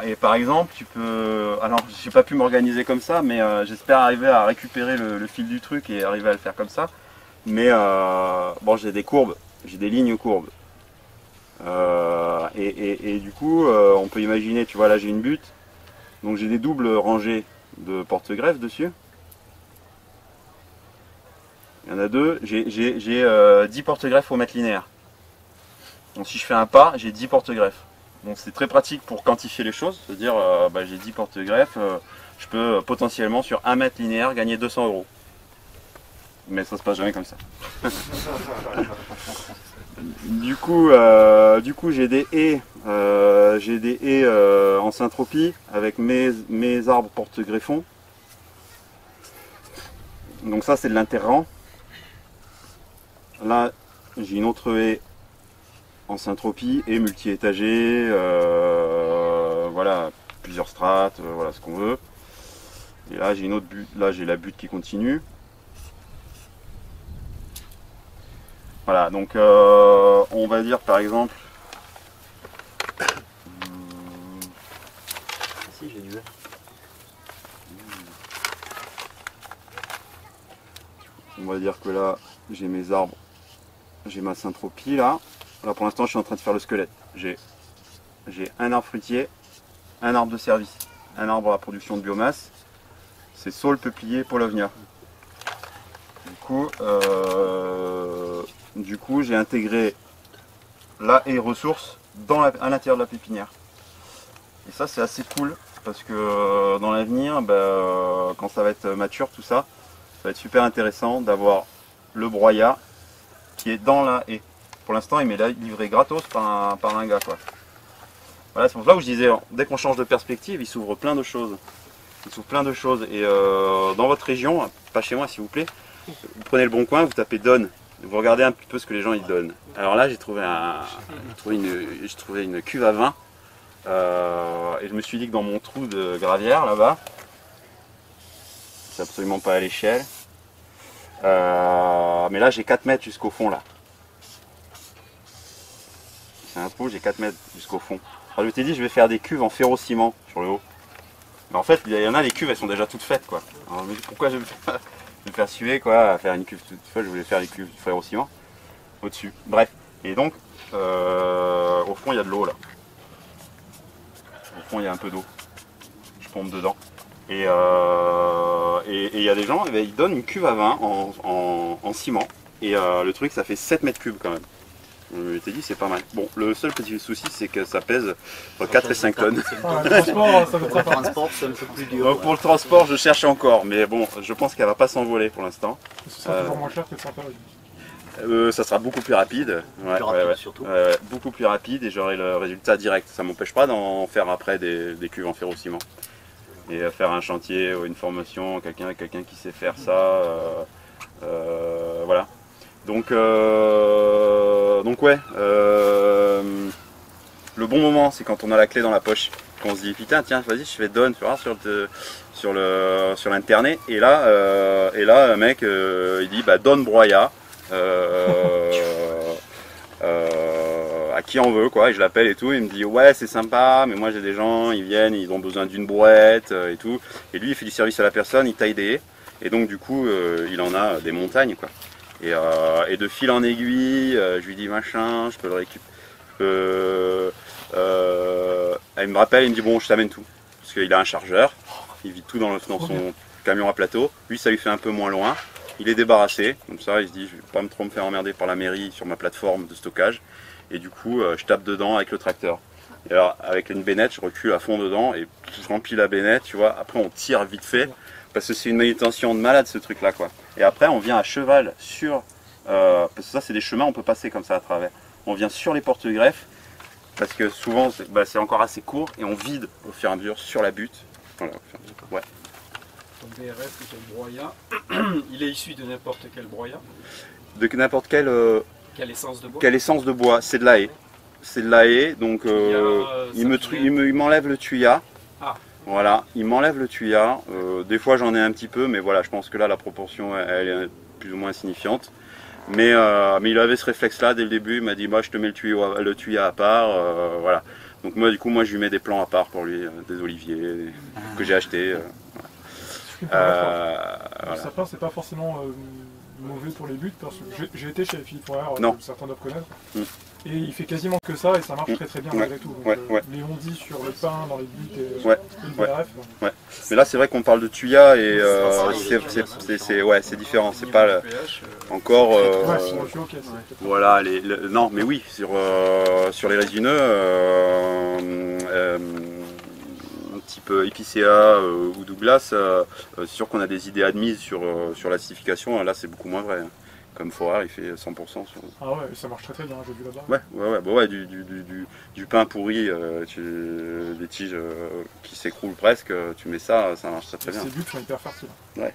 Et par exemple, tu peux. Alors, j'ai pas pu m'organiser comme ça, mais j'espère arriver à récupérer le fil du truc et arriver à le faire comme ça. Mais bon, j'ai des courbes, j'ai des lignes courbes. Et du coup, on peut imaginer, tu vois, là j'ai une butte, donc j'ai des doubles rangées de porte-greffes dessus. Il y en a deux, j'ai 10 porte-greffes au mètre linéaire. Donc si je fais un pas, j'ai 10 porte-greffes. Donc c'est très pratique pour quantifier les choses, c'est-à-dire j'ai 10 porte-greffes, je peux potentiellement sur 1 mètre linéaire gagner 200 €. Mais ça se passe jamais comme ça. Du coup j'ai des haies, en syntropie avec mes arbres porte-greffons. Donc ça c'est de l'interrang. Là j'ai une autre haie en syntropie et multi-étagée, voilà, plusieurs strates, voilà ce qu'on veut. Et là j'ai une autre butte, là j'ai la butte qui continue. Voilà, donc on va dire par exemple. Si j'ai du verre. On va dire que là j'ai mes arbres, j'ai ma syntropie là. Là pour l'instant je suis en train de faire le squelette. J'ai un arbre fruitier, un arbre de service, un arbre à production de biomasse, c'est saule, peuplier, paulownia. Du coup j'ai intégré la haie ressource à l'intérieur de la pépinière. Et ça c'est assez cool parce que dans l'avenir, quand ça va être mature tout ça, ça va être super intéressant d'avoir le broyat qui est dans la haie. Pour l'instant, il m'est livré gratos par un gars, quoi. Voilà, c'est pour ça que je disais, dès qu'on change de perspective, il s'ouvre plein de choses. Il s'ouvre plein de choses. Et dans votre région, pas chez moi s'il vous plaît, vous prenez le Bon Coin, vous tapez donne, vous regardez un petit peu ce que les gens ils donnent. Alors là, j'ai trouvé une cuve à vin. Et je me suis dit que dans mon trou de gravière là-bas, c'est absolument pas à l'échelle. Mais là, j'ai 4 mètres jusqu'au fond là. C'est un trou, j'ai 4 mètres jusqu'au fond. Alors je t'ai dit je vais faire des cuves en ferro-ciment sur le haut. Mais en fait il y en a, les cuves elles sont déjà toutes faites quoi. Alors, pourquoi je vais me faire suer quoi, à faire une cuve toute faite, je voulais faire les cuves ferro-ciment au-dessus. Bref, et donc au fond il y a de l'eau là. Au fond il y a un peu d'eau. Je pompe dedans. Et il y a des gens, ils donnent une cuve à vin en ciment. Et le truc ça fait 7 mètres cubes quand même. Je t'ai dit c'est pas mal. Bon, le seul petit souci c'est que ça pèse entre 4 et 5 tonnes. Le transport, ça va être sympa. C'est un peu plus dur. Donc pour le transport je cherche encore, mais bon je pense qu'elle va pas s'envoler pour l'instant. Ce sera toujours moins cher que de Saint-Paris. Ça sera beaucoup plus rapide. Plus rapide, surtout. Beaucoup plus rapide et j'aurai le résultat direct. Ça m'empêche pas d'en faire après des cuves en ferro-ciment. Et faire un chantier ou une formation, quelqu'un qui sait faire ça. Voilà. Donc ouais, le bon moment c'est quand on a la clé dans la poche, qu'on se dit putain tiens vas-y je fais donne sur l'internet et là un mec il dit bah donne broyat à qui on veut quoi, et je l'appelle et tout, il me dit ouais c'est sympa mais moi j'ai des gens, ils viennent, ils ont besoin d'une brouette et tout, et lui il fait du service à la personne, il taille des haies et donc du coup il en a des montagnes quoi. Et de fil en aiguille, je lui dis machin, je peux le récupérer. Il me rappelle, il me dit bon je t'amène tout. Parce qu'il a un chargeur, il vide tout dans son camion à plateau. Lui ça lui fait un peu moins loin. Il est débarrassé, comme ça il se dit je vais pas trop me faire emmerder par la mairie sur ma plateforme de stockage. Et du coup je tape dedans avec le tracteur. Et alors avec une bénette, je recule à fond dedans et je remplis la bénette, tu vois. Après on tire vite fait. Parce que c'est une manutention de malade ce truc là quoi. Et après on vient à cheval sur, parce que ça c'est des chemins on peut passer comme ça à travers. On vient sur les porte-greffes parce que souvent c'est encore assez court et on vide au fur et à mesure sur la butte. Voilà, ouais. Ton BRF, c'est le broyat. Il est issu de n'importe quel broyat. De n'importe quelle essence de bois. quelle essence de bois, c'est de la haie. C'est de la haie, donc il m'enlève le tuya. Ah. Voilà, il m'enlève le tuya. Des fois j'en ai un petit peu, mais voilà, je pense que là la proportion elle est plus ou moins insignifiante. Mais il avait ce réflexe-là dès le début. Il m'a dit, moi je te mets le tuya à part, voilà. Donc moi du coup je lui mets des plants à part pour lui, des oliviers que j'ai achetés. Le sapin, c'est pas forcément mauvais pour les buts, parce que j'ai été chez Philippe Fourrière, que certains doivent connaître, et il fait quasiment que ça, et ça marche très très bien malgré tout. Donc, les ondits sur le pain, dans les buts et le BRF. Mais là c'est vrai qu'on parle de tuya et c'est différent, c'est pas encore... voilà, non mais oui, sur les résineux, type Epicéa ou Douglas, c'est sûr qu'on a des idées admises sur l'acidification, là c'est beaucoup moins vrai. Hein. Comme Fourrière, il fait 100% sur... Ah ouais, ça marche très très bien, j'ai vu là-bas. Ouais, du pain pourri, des tiges qui s'écroulent presque, tu mets ça, ça marche très très bien. Ces buts sont hyper fertiles. Ouais.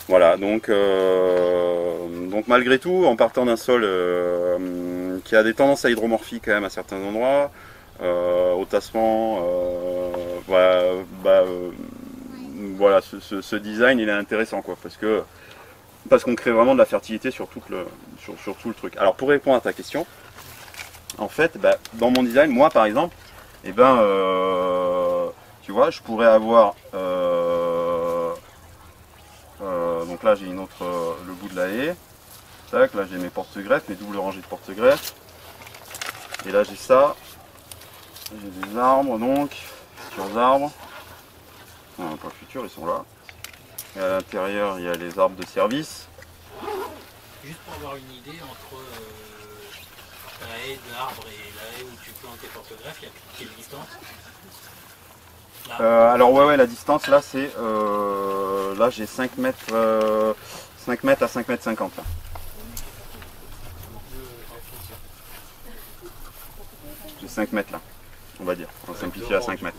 Voilà, donc malgré tout, en partant d'un sol qui a des tendances à hydromorphie quand même à certains endroits, au tassement, voilà, ce design il est intéressant quoi, parce qu'on crée vraiment de la fertilité sur tout le truc. Alors pour répondre à ta question, en fait, dans mon design, moi par exemple, tu vois, je pourrais avoir, donc là j'ai une autre, le bout de la haie, tac, là j'ai mes porte-greffes, mes doubles rangées de porte-greffes, et là j'ai ça, j'ai des arbres donc, futurs arbres, non, pas futurs, ils sont là. Et à l'intérieur, il y a les arbres de service. Juste pour avoir une idée, entre la haie d'arbre et la haie où tu plantes tes porte-greffes, il y a quelle distance alors ouais, la distance là c'est... là j'ai 5 mètres à 5 mètres 50 là. J'ai 5 mètres là, on va dire. On simplifie à 5 mètres.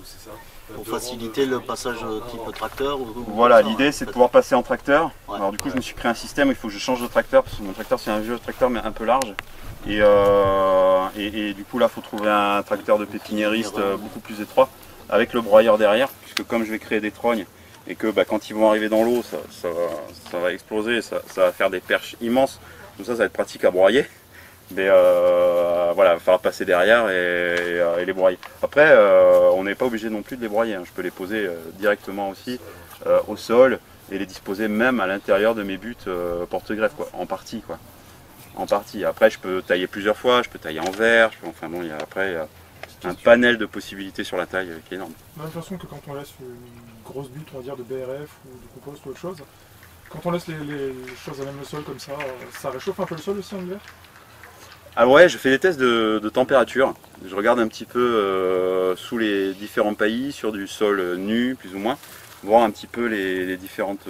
Pour faciliter le passage type tracteur voilà, l'idée c'est de pouvoir passer en tracteur. Ouais. Alors du coup je me suis créé un système où il faut que je change de tracteur, parce que mon tracteur c'est un vieux tracteur mais un peu large. Et du coup là il faut trouver un tracteur de pépiniériste beaucoup plus étroit, avec le broyeur derrière, puisque comme je vais créer des trognes, et que quand ils vont arriver dans l'eau, ça va exploser, ça va faire des perches immenses. Donc ça va être pratique à broyer. Mais voilà, il va falloir passer derrière et les broyer. Après, on n'est pas obligé non plus de les broyer. Hein. Je peux les poser directement aussi au sol et les disposer même à l'intérieur de mes buts porte-greffe, en partie, quoi. En partie. Après, je peux tailler plusieurs fois, je peux tailler en verre. Enfin bon, il y a un panel de possibilités sur la taille qui est énorme. De la même façon que quand on laisse une grosse butte, on va dire, de BRF ou de compost ou autre chose, quand on laisse les choses à même le sol comme ça réchauffe un peu le sol aussi en hiver? Ah ouais, je fais des tests de température. Je regarde un petit peu sous les différents pays, sur du sol nu, plus ou moins, voir un petit peu les différentes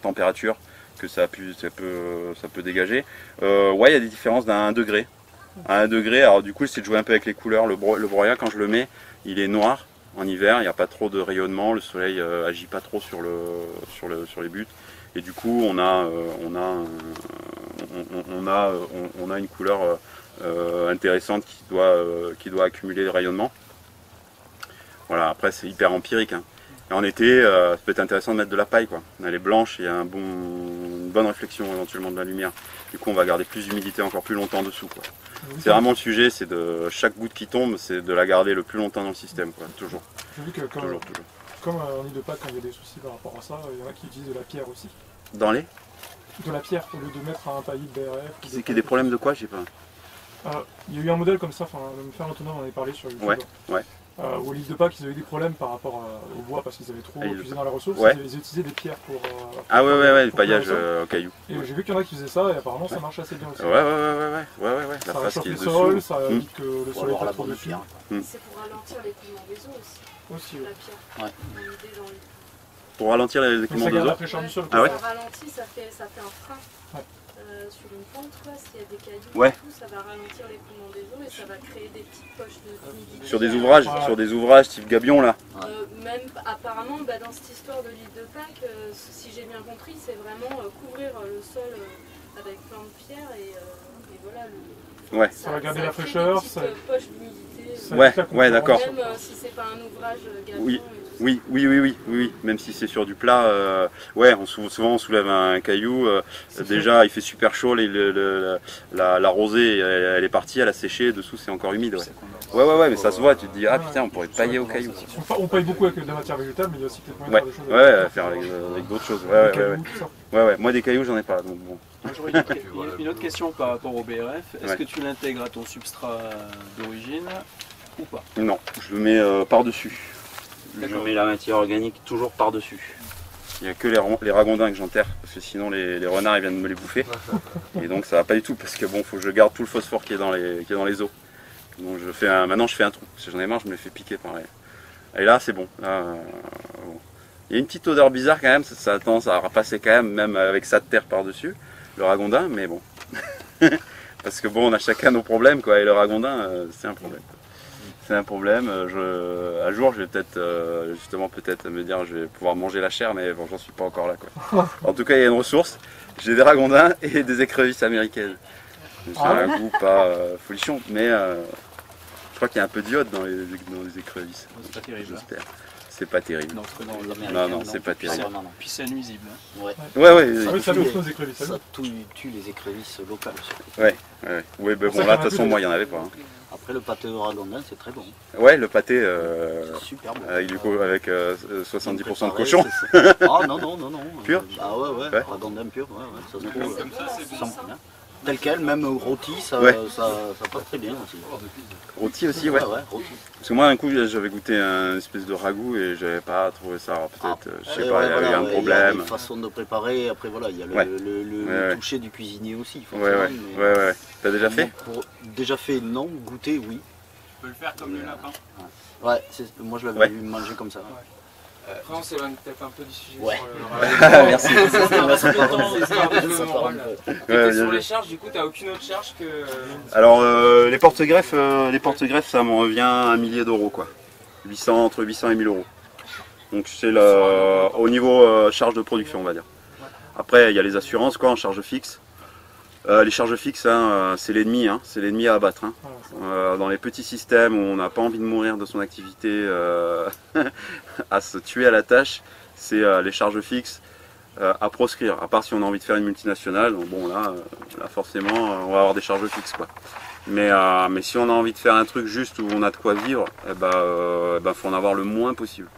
températures que ça peut dégager. Ouais, il y a des différences d'un degré. À 1 degré, alors du coup, c'est de jouer un peu avec les couleurs. Le broyat, quand je le mets, il est noir en hiver, il n'y a pas trop de rayonnement, le soleil agit pas trop sur les buts. Et du coup, on a une couleur intéressante qui doit accumuler le rayonnement. Voilà, après c'est hyper empirique. Hein. Et en été, ça peut être intéressant de mettre de la paille, quoi. Elle est blanche, il y a une bonne réflexion éventuellement de la lumière. Du coup, on va garder plus d'humidité encore plus longtemps dessous, quoi. C'est vraiment le sujet, c'est de chaque goutte qui tombe, c'est de la garder le plus longtemps dans le système, quoi. Toujours. J'ai vu que comme en île de Pâques, quand il y a des soucis par rapport à ça, il y en a qui utilisent de la pierre aussi. Dans les De la pierre au lieu de mettre un taillis de BRF. Qui a des problèmes de quoi, je sais pas. Il y a eu un modèle comme ça, enfin, le faire autonome, on en avait parlé sur YouTube. Ouais. Où l'île de Pâques, ils avaient eu des problèmes par rapport au bois parce qu'ils avaient trop puisé dans la ressource. Ouais. Ils utilisaient des pierres pour. Le paillage au caillou. Et j'ai vu qu'il y en a qui faisaient ça et apparemment ça marche assez bien aussi. Ouais. Ça réchauffe le sol, ça évite que le soleil ne trop dessus. C'est pour ralentir l'écoulement des eaux aussi. La pierre. Ouais. Pour ralentir les écoulements des eaux. Ça garde la fraîcheur du sol. Ah ouais. Ça ralentit, ça fait un frein. sur une pente, s'il y a des cailloux, Ouais. et tout, ça va ralentir l'écoulement des eaux et ça va créer des petites poches d'humidité. Sur des ouvrages type Gabion là. Même apparemment, dans cette histoire de l'île de Pâques, si j'ai bien compris, c'est vraiment couvrir le sol avec plein de pierres et voilà. Ouais. Ça va garder la fraîcheur. Ça poches d'humidité. Ouais, d'accord. Même si c'est pas un ouvrage Gabion. Oui. Oui, même si c'est sur du plat, souvent on soulève un caillou, déjà il fait super chaud, la rosée elle est partie, elle a séché, dessous c'est encore humide. Ouais, mais ça se voit, tu te dis, ah putain, on pourrait pailler au caillou. On paille beaucoup avec de la matière végétale, mais il y a aussi peut-être moyen de faire des choses. Faire avec d'autres choses. Moi des cailloux j'en ai pas, donc bon. J'aurais une autre question par rapport au BRF, est-ce que tu l'intègres à ton substrat d'origine ou pas? Non, je le mets par-dessus. Je mets la matière organique toujours par-dessus. Il n'y a que les ragondins que j'enterre, parce que sinon les renards ils viennent me les bouffer. Et donc ça va pas du tout, parce que bon, faut que je garde tout le phosphore qui est dans les os. Donc maintenant je fais un trou, parce que j'en ai marre, je me les fais piquer par les... Et là c'est bon. Là, bon. Il y a une petite odeur bizarre quand même, ça a tendance à repasser quand même avec ça de terre par-dessus, le ragondin, mais bon. Parce que bon, on a chacun nos problèmes, quoi, et le ragondin, c'est un problème. C'est un problème. Un jour, je vais peut-être, peut-être me dire, je vais pouvoir manger la chair, mais bon, j'en suis pas encore là, quoi. En tout cas, il y a une ressource. J'ai des ragondins et des écrevisses américaines. C'est un goût pas folichon, mais je crois qu'il y a un peu d'iode dans les écrevisses. C'est pas terrible. J'espère. C'est pas terrible. Non, c'est pas terrible. Puis c'est nuisible. Ouais. Ça bouffe nos écrevisses. Ça tue les écrevisses locales. Ouais, bon là, de toute façon, moi, il n'y en avait pas. Après, le pâté au ragondin, c'est très bon. Ouais, le pâté, super bon. avec 70% de cochon. Ah non. Pur. Ah ouais, ragondin pur, ça se trouve. Tel quel, même rôti, ça passe très bien aussi. Rôti aussi, ouais. Rôti. Parce que moi, un coup, j'avais goûté un espèce de ragoût et j'avais pas trouvé ça. Alors peut-être, je sais pas, il y avait un problème. Il y a une façon de préparer, après voilà, il y a le toucher du cuisinier aussi. Ouais. T'as déjà fait? Déjà fait, non. Goûter, oui. Tu peux le faire comme le lapin. Ouais, moi je l'avais mangé comme ça. Après, on s'éloigne peut-être un peu du sujet. Ouais. Merci. Sur les charges, du coup, tu n'as aucune autre charge que. Alors, les porte-greffes, ça m'en revient à 1 millier d'euros, quoi. Entre 800 et 1000 euros. Donc, c'est au niveau charge de production, on va dire. Après, il y a les assurances, quoi, en charge fixe. Les charges fixes, c'est l'ennemi à abattre. Dans les petits systèmes où on n'a pas envie de mourir de son activité à se tuer à la tâche, c'est les charges fixes à proscrire. À part si on a envie de faire une multinationale, donc bon là forcément on va avoir des charges fixes, quoi. Mais si on a envie de faire un truc juste où on a de quoi vivre, faut en avoir le moins possible.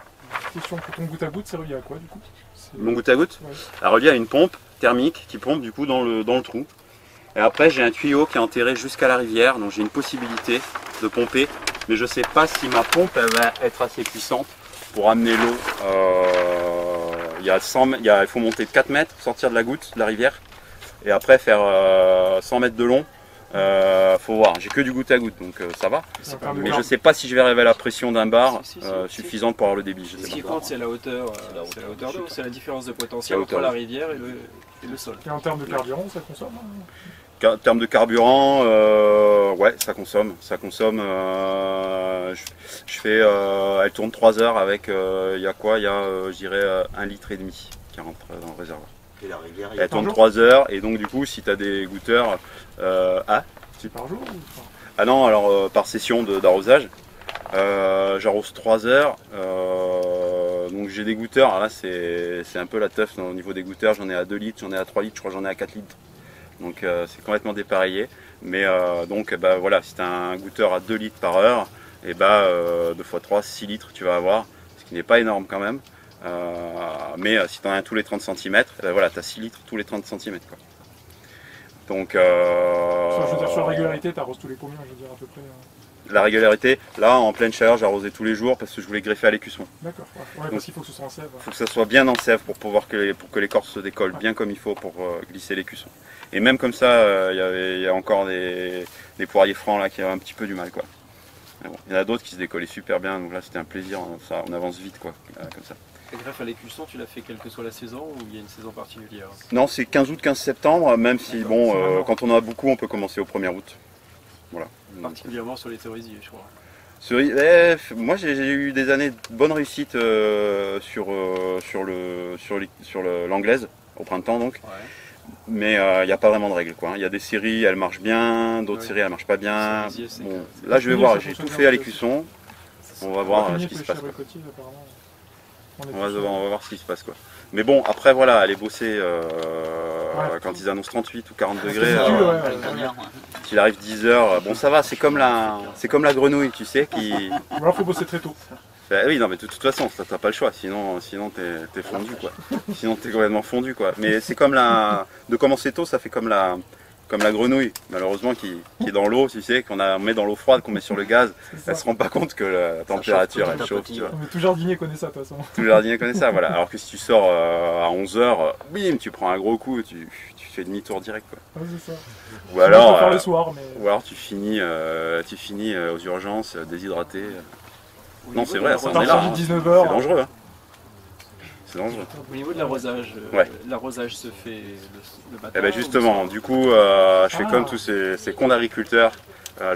Question pour ton goutte à goutte, c'est relié à quoi du coup? Mon goutte à goutte, elle relié à une pompe thermique qui pompe du coup dans le trou. Et après j'ai un tuyau qui est enterré jusqu'à la rivière, donc j'ai une possibilité de pomper, mais je ne sais pas si ma pompe elle va être assez puissante pour amener l'eau. Il faut monter de 4 mètres, sortir de la goutte, de la rivière, et après faire 100 mètres de long. Faut voir, j'ai que du goutte à goutte, donc ça va. Mais je ne sais pas si je vais arriver à la pression d'un bar suffisante pour avoir le débit. Ce qui compte, c'est la hauteur d'eau, c'est la différence de potentiel entre la rivière et le sol. Et en termes de carburant, ça consomme? En termes de carburant, ouais, ça consomme. Elle tourne 3 heures avec, il y a quoi? Il y a, je dirais, 1,5 litre qui rentre dans le réservoir. Et la rivière, elle tourne 3 heures, et donc du coup, si tu as des goûteurs, c'est par jour? Ah non, alors par session d'arrosage. J'arrose 3 heures, donc j'ai des goûteurs. Alors là, c'est un peu la teuf au niveau des goûteurs. J'en ai à 2 litres, j'en ai à 3 litres, je crois que j'en ai à 4 litres. Donc c'est complètement dépareillé. Mais donc voilà, si tu as un goûteur à 2 litres par heure, et 2 x 3, 6 litres tu vas avoir, ce qui n'est pas énorme quand même. Mais si tu en as un tous les 30 cm, voilà, tu as 6 litres tous les 30 cm. Quoi. Donc, je veux dire, sur la régularité, tu arroses tous les combien, je veux dire, à peu près La régularité, là en pleine chaleur, j'arrosais tous les jours parce que je voulais greffer à l'écusson. D'accord, ouais, parce qu'il faut que ce soit en sève. Il faut que ça soit bien en sève pour que l'écorce se décolle bien comme il faut pour glisser l'écusson. Et même comme ça, il y a encore des poiriers francs là qui avaient un petit peu du mal, quoi. Bon, il y en a d'autres qui se décollaient super bien, donc là c'était un plaisir, ça, on avance vite quoi, comme ça. La greffe à l'écusson, tu l'as fait quelle que soit la saison ou il y a une saison particulière? Non, c'est 15 août, 15 septembre, même si bon, quand on en a beaucoup, on peut commencer au 1er août. Voilà. Particulièrement sur les cerisiers, je crois. Moi j'ai eu des années de bonne réussite sur l'anglaise, au printemps donc. Ouais. Mais il n'y a pas vraiment de règles quoi. Il y a des séries, elles marchent bien, d'autres séries elles marchent pas bien. Bon, là je vais voir, j'ai tout fait à l'écusson. On va voir ce qui se passe. On va voir ce qui se passe quoi. Mais bon, après voilà, aller bosser quand ils annoncent 38 ou 40 degrés, s'il arrive 10 heures, bon ça va, c'est comme la grenouille, tu sais, qui... Alors faut bosser très tôt. Bah oui, non mais de toute façon, t'as pas le choix, sinon t'es fondu quoi. Sinon t'es complètement fondu quoi. Mais c'est comme de commencer tôt, ça fait comme la grenouille, malheureusement, qui est dans l'eau, tu sais, on met dans l'eau froide, qu'on met sur le gaz, elle se rend pas compte que la température elle chauffe, tu vois. Tout jardinier connaît ça de toute façon. Tout jardinier connaît ça, voilà. Alors que si tu sors à 11h, bim, tu prends un gros coup, tu fais demi-tour direct quoi. Ouais, c'est ça. Ou alors, faire le soir, mais... ou alors tu finis aux urgences, déshydraté. Non, c'est vrai, ça en est là. Hein. C'est dangereux. Hein. C'est dangereux. Au niveau de l'arrosage, l'arrosage se fait le matin. Eh ben justement, du coup, je fais comme tous ces cons d'agriculteurs,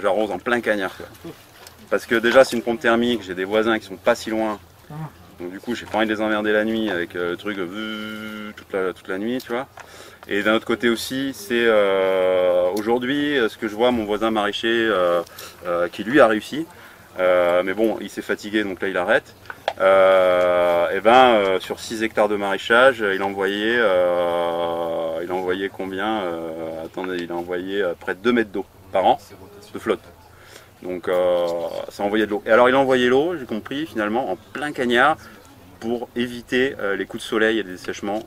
j'arrose en plein cagnard. Quoi. Parce que déjà, c'est une pompe thermique, j'ai des voisins qui sont pas si loin. Donc du coup, j'ai pas envie de les emmerder la nuit avec le truc toute la nuit, tu vois. Et d'un autre côté aussi, c'est aujourd'hui, ce que je vois, mon voisin maraîcher qui lui a réussi. Mais bon, il s'est fatigué, donc là il arrête. Sur 6 hectares de maraîchage, il a envoyé combien attendez, il a envoyé près de 2 mètres d'eau par an de flotte. Donc ça a envoyé de l'eau. Et alors il a envoyé l'eau, j'ai compris, finalement, en plein cagnard pour éviter les coups de soleil et les dessèchements.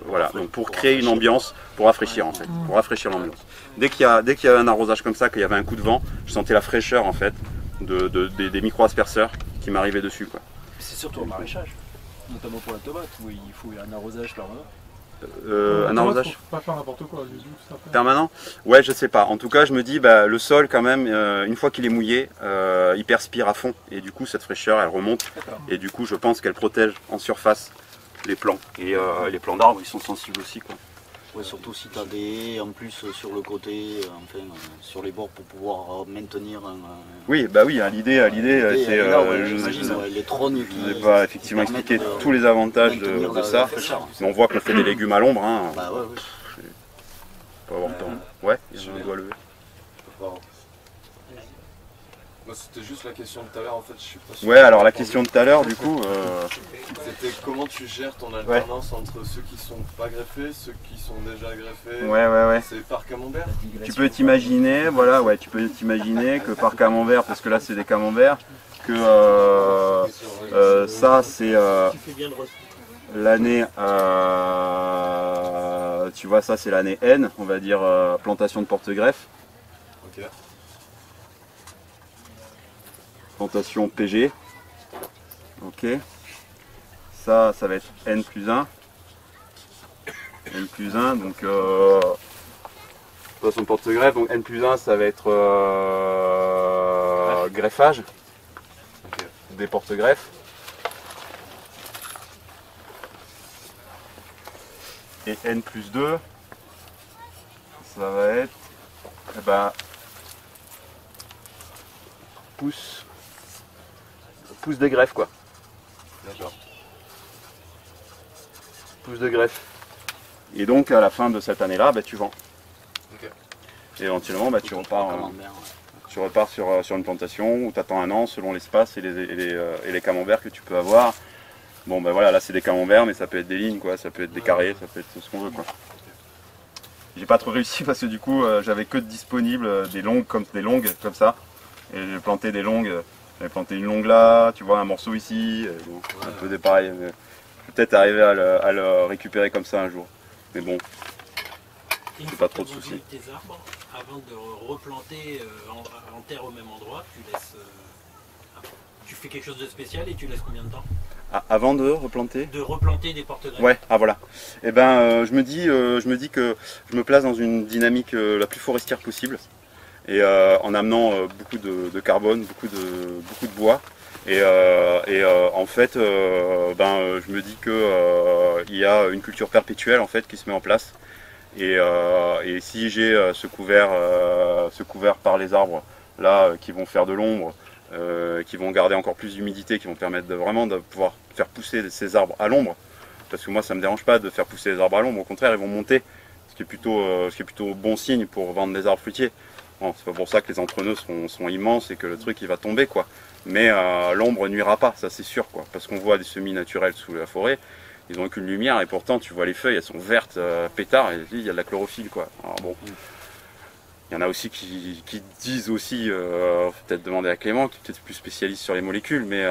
Voilà, donc pour créer une ambiance, pour rafraîchir en fait, pour rafraîchir l'ambiance. Dès qu'il y avait un arrosage comme ça, qu'il y avait un coup de vent, je sentais la fraîcheur en fait des micro-asperceurs qui m'arrivaient dessus quoi. C'est surtout au maraîchage, notamment pour la tomate, où il faut un arrosage permanent. Un arrosage pas faire n'importe quoi, permanent? Ouais, je sais pas. En tout cas, je me dis, le sol quand même, une fois qu'il est mouillé, il perspire à fond et du coup cette fraîcheur elle remonte et du coup je pense qu'elle protège en surface les plants. Et les plants d'arbres ils sont sensibles aussi quoi. Ouais, surtout si tu as des haies en plus sur le côté, sur les bords pour pouvoir maintenir un... Oui, oui, l'idée c'est... les trognes qui... Je n'ai pas effectivement expliqué tous les avantages de ça, mais on voit qu'on fait des légumes à l'ombre. Hein. Bah ouais, Pas avoir le temps. Ouais, je dois lever. C'était juste la question de tout à l'heure en fait, je suis pas sûr. Ouais, alors la question de tout à l'heure du coup... C'était comment tu gères ton alternance entre ceux qui sont pas greffés, ceux qui sont déjà greffés. Ouais. C'est par camembert. Tu peux t'imaginer, voilà, tu peux t'imaginer que par camembert, parce que là c'est des camemberts, que ça c'est l'année, tu vois ça c'est l'année N, on va dire plantation de porte-greffe. Ok. Plantation PG, ok, ça va être N plus 1, donc plantation de porte-greffe, donc N plus 1 ça va être greffage, des porte-greffes, et N plus 2 ça va être pousse des greffes quoi. D'accord. Pousse de greffe. Et donc à la fin de cette année-là, tu vends. Okay. Et éventuellement tu repars sur une plantation où tu attends un an selon l'espace et les camemberts que tu peux avoir. Bon voilà, là c'est des camemberts mais ça peut être des lignes quoi, ça peut être des carrés, ça peut être ce qu'on veut quoi. J'ai pas trop réussi parce que du coup j'avais que disponible des longues comme ça. Et j'ai planté des longues, j'avais planté une longue là, tu vois un morceau ici, un peu des pareils. Peut-être arriver à le récupérer comme ça un jour. Mais bon, c'est pas trop de soucis. Tes arbres, avant de replanter en terre au même endroit, tu fais quelque chose de spécial et tu laisses combien de temps? Avant de replanter? De replanter des porte-greffes. Ouais, voilà. Et je me dis que je me place dans une dynamique la plus forestière possible. et en amenant beaucoup de carbone, beaucoup de bois. Et en fait, je me dis que il y a une culture perpétuelle en fait qui se met en place. Et si j'ai ce couvert par les arbres là qui vont faire de l'ombre, qui vont garder encore plus d'humidité, qui vont permettre vraiment de pouvoir faire pousser ces arbres à l'ombre, parce que moi ça me dérange pas de faire pousser les arbres à l'ombre, au contraire ils vont monter, ce qui est plutôt bon signe pour vendre des arbres fruitiers. Bon, c'est pas pour ça que les entreneux sont immenses et que le truc il va tomber quoi. Mais l'ombre nuira pas, ça c'est sûr quoi, parce qu'on voit des semis naturels sous la forêt, ils n'ont aucune lumière et pourtant tu vois les feuilles, elles sont vertes, pétard, et il y a de la chlorophylle quoi. Alors bon, il y en a aussi qui disent aussi, peut-être demander à Clément, qui est peut-être plus spécialiste sur les molécules, mais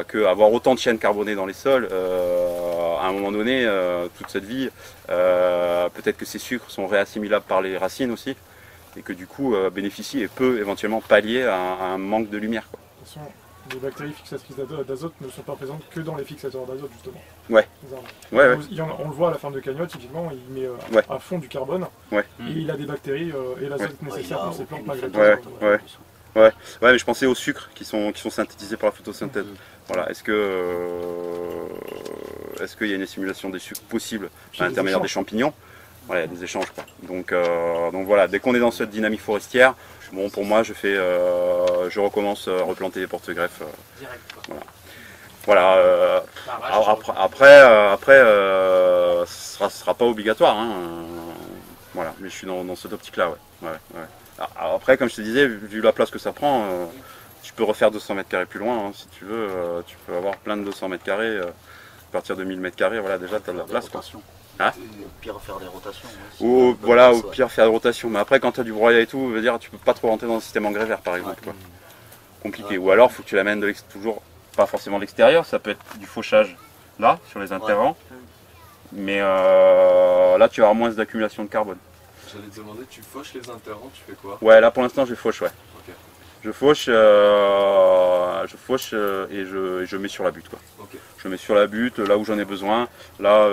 qu'avoir autant de chaînes carbonées dans les sols, à un moment donné, toute cette vie, peut-être que ces sucres sont réassimilables par les racines aussi, et que du coup bénéficie et peut éventuellement pallier à un manque de lumière quoi. De toute façon, les bactéries fixatrices d'azote ne sont pas présentes que dans les fixateurs d'azote justement. Ouais. Ouais. On le voit à la ferme de cagnotte, typiquement, il met à fond du carbone, et il a des bactéries et l'azote nécessaire pour ces plantes malgré tout. Ouais, mais je pensais aux sucres qui sont synthétisés par la photosynthèse. Voilà, est-ce qu'il y a une assimilation des sucres possible à l'intermédiaire des champignons? Voilà, il y a des échanges quoi. Donc voilà, dès qu'on est dans cette dynamique forestière, bon pour moi je recommence à replanter les porte-greffes. Voilà. Après ce sera pas obligatoire. Hein. Voilà, mais je suis dans cette optique-là. Ouais. Alors, après, comme je te disais, vu la place que ça prend, tu peux refaire 200 mètres carrés plus loin. Hein, si tu veux, tu peux avoir plein de 200 mètres carrés. À partir de 1000 mètres carrés, voilà, déjà tu as de la place. Quoi. Hein, au pire faire des rotations. Au pire faire des rotations. Mais après quand tu as du broyat et tout, veut dire tu peux pas trop rentrer dans le système engrais vert par exemple. Quoi. Compliqué. Ou alors il faut que tu l'amènes toujours, pas forcément de l'extérieur, ça peut être du fauchage là, sur les interrants. Mais là tu vas avoir moins d'accumulation de carbone. J'allais te demander, tu fauches les interrants, tu fais quoi? Ouais, là pour l'instant je fauche, ouais. Okay. Je fauche et je mets sur la butte quoi. Okay. Je mets sur la butte là où j'en ai besoin. Là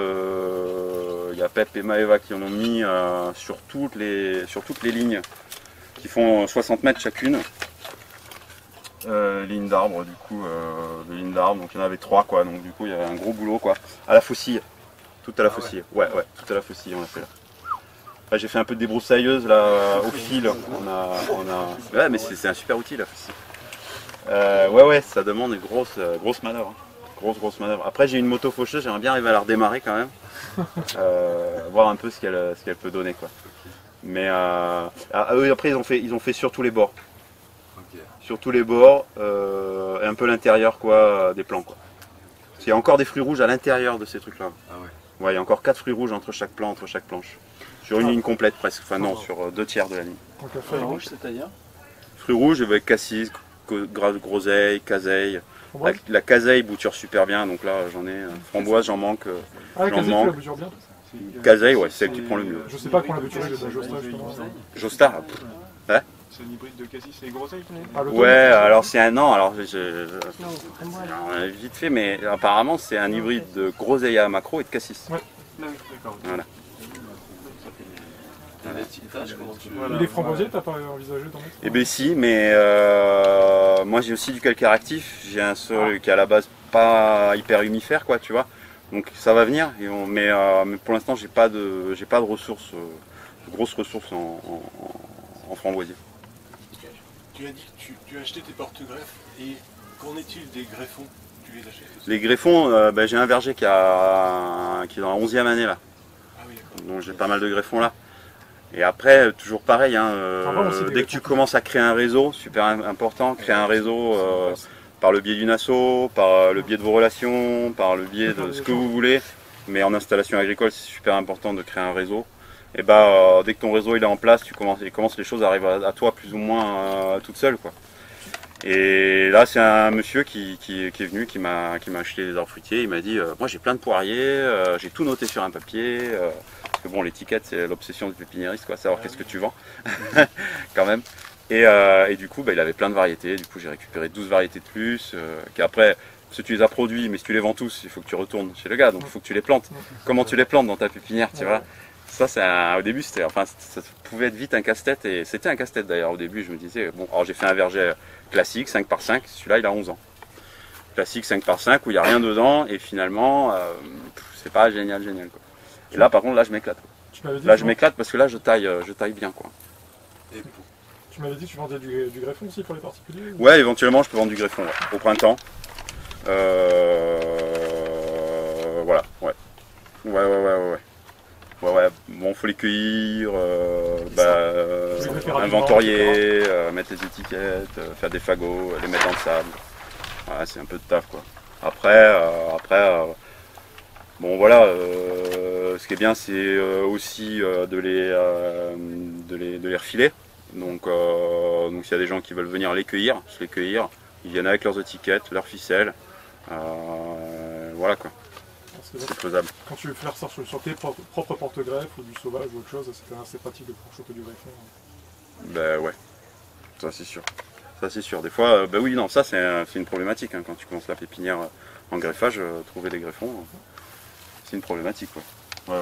il y a Pep et Maeva qui en ont mis sur toutes les lignes qui font 60 mètres chacune. Lignes d'arbres du coup, de lignes d'arbres, donc il y en avait 3 quoi, donc du coup il y avait un gros boulot quoi. À la faucille, tout à la faucille, ouais, tout à la faucille on a fait là. Là, j'ai fait un peu de débroussailleuse là au fil, ouais mais c'est un super outil la faucille. Ouais, ça demande une grosse manœuvre. Hein. Grosse manœuvre. Après j'ai une moto faucheuse, j'aimerais bien arriver à la redémarrer quand même. Voir un peu ce qu'elle peut donner quoi. Mais après ils ont fait sur tous les bords. Okay. Sur tous les bords et un peu l'intérieur quoi des plants quoi. Il y a encore des fruits rouges à l'intérieur de ces trucs là. Ah ouais. Ouais, il y a encore 4 fruits rouges entre chaque plant, entre chaque planche. Sur une ligne complète presque, enfin non, sur 2 tiers de la ligne. Fruits rouges, c'est-à-dire? Fruits rouges avec cassis, groseille, caseille. La caseille bouture super bien, donc là j'en ai. Framboise, j'en manque. J'en manque. Bouture bien. Caseille, ouais, c'est celle qui prend le mieux. Je sais pas qu'on l'a bouturé de Josta justement. Josta? Ouais. C'est un hybride de cassis et groseille? Ouais, alors c'est un an, alors vite fait, mais apparemment c'est un hybride de groseille à macro et de cassis. Ouais. Voilà. Et les framboisiers, t'as pas envisagé d'en mettre? Eh bien si, mais moi j'ai aussi du calcaire actif, j'ai un sol qui est à la base pas hyper humifère quoi, tu vois. Donc ça va venir, mais pour l'instant j'ai pas de ressources, de grosses ressources en framboisier. Tu as dit que tu as acheté tes porte-greffes, et qu'en est-il des greffons? Tu les achètes aussi? Les greffons, j'ai un verger qui est dans la 11e année là. Ah oui, donc j'ai pas mal de greffons là. Et après, toujours pareil, hein, dès que tu commences à créer un réseau, super important, créer un réseau par le biais d'une asso, par le biais de vos relations, par le biais de ce que vous voulez, mais en installation agricole, c'est super important de créer un réseau. Et dès que ton réseau il est en place, les choses arrivent à toi plus ou moins toutes seules quoi. Et là c'est un monsieur qui est venu, qui m'a acheté des arbres fruitiers, il m'a dit moi j'ai plein de poiriers, j'ai tout noté sur un papier, parce que bon l'étiquette c'est l'obsession du pépiniériste quoi, savoir qu'est-ce que tu vends quand même. Et du coup il avait plein de variétés, du coup j'ai récupéré 12 variétés de plus, qu'après si tu les as produits, mais si tu les vends tous, il faut que tu retournes chez le gars, donc il faut que tu les plantes. Comment tu les plantes dans ta pépinière, tu vois? Au début, ça pouvait être vite un casse-tête, et c'était un casse-tête d'ailleurs. Au début, je me disais, bon, alors j'ai fait un verger classique, 5x5, celui-là il a 11 ans. Classique 5x5 où il n'y a rien dedans, et finalement, c'est pas génial quoi. Et là, par contre, là je m'éclate. Là je m'éclate parce que là je taille bien quoi. Tu m'avais dit que tu vendais du greffon aussi pour les particuliers ou... Ouais, éventuellement je peux vendre du greffon au printemps. Voilà, ouais. Ouais, bon, faut les cueillir, inventorier, mettre les étiquettes, faire des fagots, les mettre dans le sable. Voilà, c'est un peu de taf quoi. Après, bon voilà, ce qui est bien c'est aussi de les refiler. Donc s'il y a des gens qui veulent venir les cueillir, ils viennent avec leurs étiquettes, leurs ficelles. Voilà quoi. C'est faisable. Quand tu veux faire ça sur tes propres porte-greffes ou du sauvage ou autre chose, c'est assez pratique de pouvoir choper du greffon. Ben ouais, ça c'est sûr. Ça c'est sûr. Des fois, ben oui, non, ça c'est une problématique. Hein. Quand tu commences la pépinière en greffage, trouver des greffons, c'est une problématique. Ouais.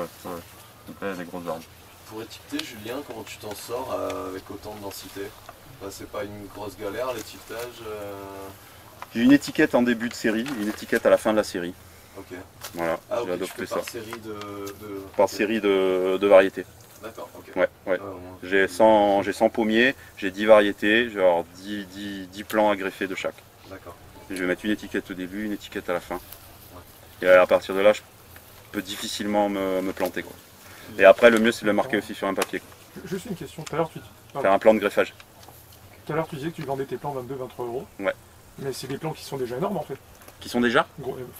Ouais, des grosses arbres. Pour étiqueter, Julien, comment tu t'en sors avec autant de densité? C'est pas une grosse galère l'étiquetage? J'ai une étiquette en début de série, une étiquette à la fin de la série. Ok. Voilà, j'ai adopté tu fais ça. Par série de variétés. D'accord, ok. Ouais. J'ai 100 pommiers, j'ai 10 variétés, j'ai 10 plants à greffer de chaque. D'accord. Je vais mettre une étiquette au début, une étiquette à la fin. Ouais. Et à partir de là, je peux difficilement me planter quoi. Et après, le mieux c'est de le marquer aussi sur un papier. Juste une question, tout à l'heure faire un plan de greffage. Tout à l'heure tu disais que tu vendais tes plants 22-23 €. Ouais. Mais c'est des plants qui sont déjà énormes en fait. Qui sont déjà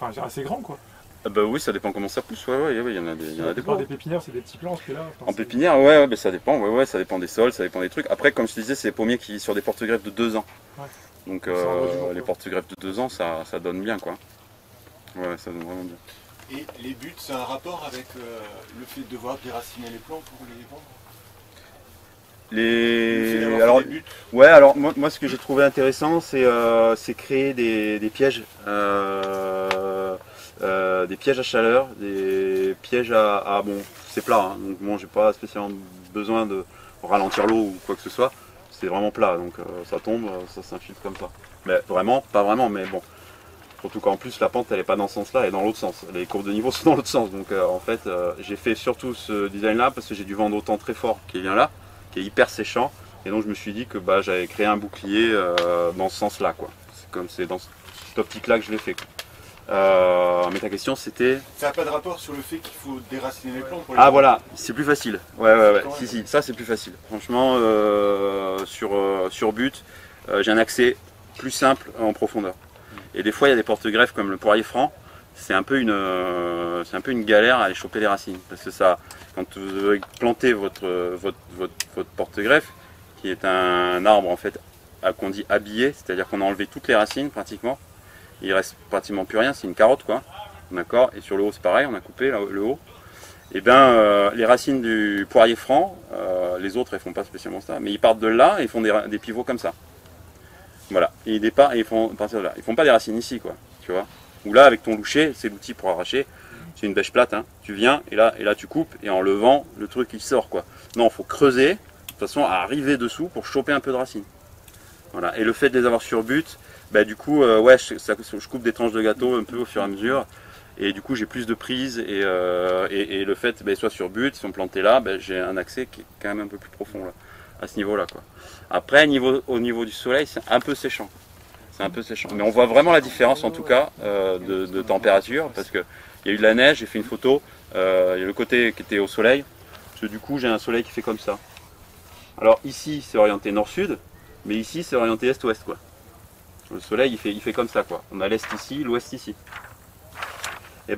enfin assez grands quoi. Bah oui, ça dépend comment ça pousse, ouais, il y en a des gros. Des pépinières, c'est des petits plants, là. En pépinière, ouais, mais ça dépend, ça dépend des sols, ça dépend des trucs. Après, comme je te disais, c'est des pommiers qui sur des porte-greffes de 2 ans. Ouais. Donc les porte-greffes de 2 ans, ça donne bien quoi. Ouais, ça donne vraiment bien. Et les buts, c'est un rapport avec le fait de devoir déraciner les plants pour les vendre? Alors, ouais, alors moi ce que j'ai trouvé intéressant, c'est créer des pièges. Des pièges à chaleur, des pièges à bon, c'est plat, hein, donc bon, j'ai pas spécialement besoin de ralentir l'eau ou quoi que ce soit, c'est vraiment plat, donc ça tombe, ça s'infiltre comme ça. Mais vraiment, pas vraiment, mais bon, surtout qu'en plus la pente elle est pas dans ce sens là, elle est dans l'autre sens, les courbes de niveau sont dans l'autre sens, donc en fait j'ai fait surtout ce design là parce que j'ai du vent d'autant très fort qui vient là, qui est hyper séchant, et donc je me suis dit que j'avais créé un bouclier dans ce sens là quoi, c'est dans cette optique là que je l'ai fait quoi. Mais ta question c'était... Ça n'a pas de rapport sur le fait qu'il faut déraciner les plants pour les Ah voilà, c'est plus facile. Ouais. Si, ça c'est plus facile. Franchement, sur but, j'ai un accès plus simple en profondeur. Et des fois, il y a des porte-greffes comme le poirier franc. C'est un peu une galère à aller choper les racines. Parce que ça, quand vous plantez votre porte-greffe, qui est un arbre en fait qu'on dit habillé, c'est-à-dire qu'on a enlevé toutes les racines pratiquement. Il reste pratiquement plus rien, c'est une carotte quoi, d'accord. Et sur le haut c'est pareil, on a coupé le haut. Et les racines du poirier franc, les autres elles font pas spécialement ça, mais ils partent de là et ils font des pivots comme ça. Voilà, et ils font partir de là. Ils font pas des racines ici quoi, tu vois. Ou là avec ton loucher, c'est l'outil pour arracher, c'est une bêche plate, hein. Tu viens et là tu coupes et en levant le truc il sort quoi. Non, il faut creuser de façon à arriver dessous pour choper un peu de racines. Voilà, et le fait de les avoir sur but. Du coup, je coupe des tranches de gâteau un peu au fur et à mesure, et du coup j'ai plus de prise, et le fait, soit sur but, ils sont plantés là, j'ai un accès qui est quand même un peu plus profond là, à ce niveau-là quoi. Après, au niveau du soleil, c'est un peu séchant. Mais on voit vraiment la différence en tout cas de température, parce qu'il y a eu de la neige, j'ai fait une photo, il y a le côté qui était au soleil, parce que du coup j'ai un soleil qui fait comme ça. Alors ici c'est orienté nord-sud, mais ici c'est orienté est-ouest quoi. Le soleil il fait comme ça quoi. On a l'est ici, l'ouest ici. Et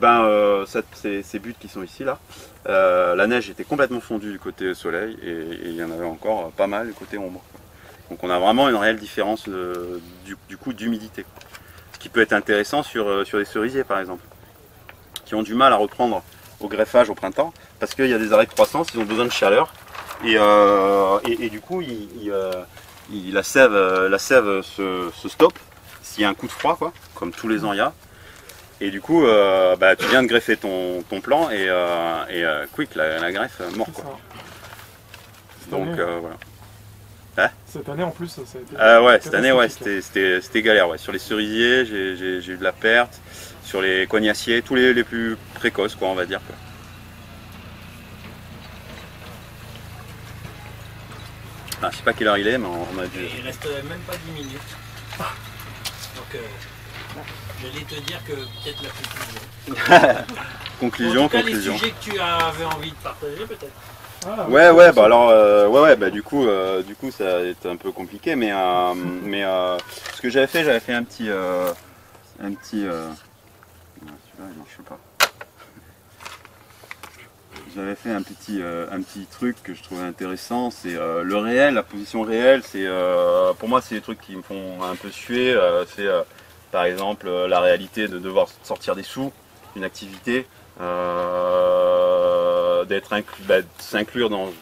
ces buts qui sont ici là, la neige était complètement fondue du côté soleil et il y en avait encore pas mal du côté ombre. Donc on a vraiment une réelle différence du coup d'humidité. Ce qui peut être intéressant sur les cerisiers par exemple, qui ont du mal à reprendre au greffage au printemps, parce qu'il y a des arrêts de croissance, ils ont besoin de chaleur. Et du coup la sève se stoppe s'il y a un coup de froid quoi, comme tous les ans il y a. Et du coup, tu viens de greffer ton plan et quick, la greffe mort quoi. Donc voilà. Hein cette année en plus, ça a été. Ouais, cette année, ouais, c'était galère. Ouais. Sur les cerisiers, j'ai eu de la perte. Sur les cognaciers, tous les plus précoces, quoi, on va dire. Quoi. Ah, je sais pas quelle heure il est, mais on a dû. Il reste même pas 10 minutes. Donc, j'allais te dire que peut-être la conclusion. Conclusion, en tout cas, conclusion. Les sujets que tu avais envie de partager, peut-être. Ah, ouais, bah alors, du coup, ça a été un peu compliqué, mais ce que j'avais fait un petit, celui-là, il marche pas. J'avais fait un petit truc que je trouvais intéressant, c'est le réel, la position réelle, c'est pour moi c'est des trucs qui me font un peu suer, c'est par exemple la réalité de devoir sortir des sous, une activité, s'inclure dans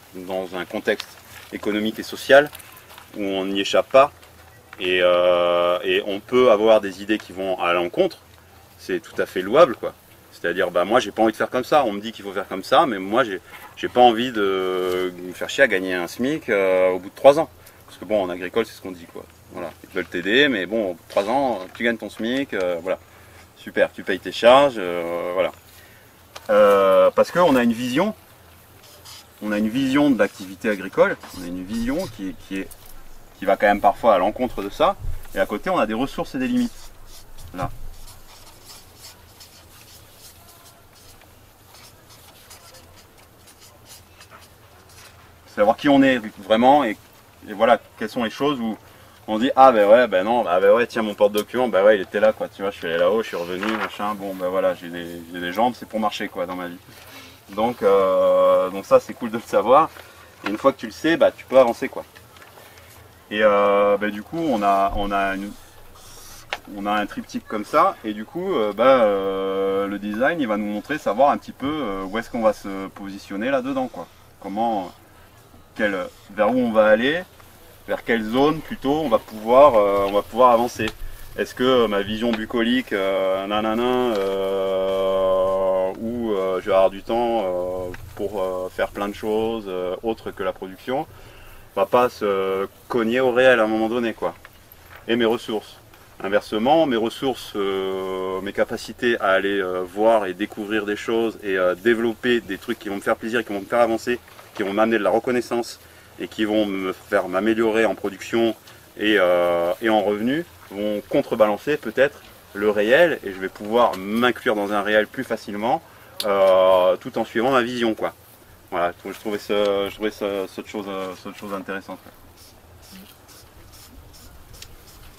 un contexte économique et social où on n'y échappe pas et on peut avoir des idées qui vont à l'encontre, c'est tout à fait louable quoi. C'est-à-dire, moi j'ai pas envie de faire comme ça, on me dit qu'il faut faire comme ça, mais moi j'ai pas envie de me faire chier à gagner un SMIC au bout de 3 ans. Parce que bon, en agricole, c'est ce qu'on dit quoi. Voilà, ils veulent t'aider, mais bon, au bout de 3 ans, tu gagnes ton SMIC, voilà. Super, tu payes tes charges, voilà. Parce qu'on a une vision, de l'activité agricole, on a une vision qui va quand même parfois à l'encontre de ça, et à côté on a des ressources et des limites. Là. Savoir qui on est vraiment et voilà quelles sont les choses où on dit ah ben ouais ben non ben ouais tiens mon porte-document ben ouais il était là quoi tu vois je suis allé là-haut je suis revenu machin bon ben voilà j'ai des jambes c'est pour marcher quoi dans ma vie donc ça c'est cool de le savoir et une fois que tu le sais tu peux avancer quoi et du coup on a un triptyque comme ça et du coup le design il va nous montrer savoir un petit peu où est-ce qu'on va se positionner là-dedans quoi vers où on va aller, vers quelle zone plutôt on va pouvoir avancer. Est-ce que ma vision bucolique, où je vais avoir du temps pour faire plein de choses autres que la production, va pas se cogner au réel à un moment donné quoi. Et mes ressources. Inversement, mes ressources, mes capacités à aller voir et découvrir des choses et développer des trucs qui vont me faire plaisir, qui vont me faire avancer, qui vont m'amener de la reconnaissance et qui vont me faire m'améliorer en production et en revenus, vont contrebalancer peut-être le réel et je vais pouvoir m'inclure dans un réel plus facilement tout en suivant ma vision quoi. Voilà, je trouvais cette chose intéressante.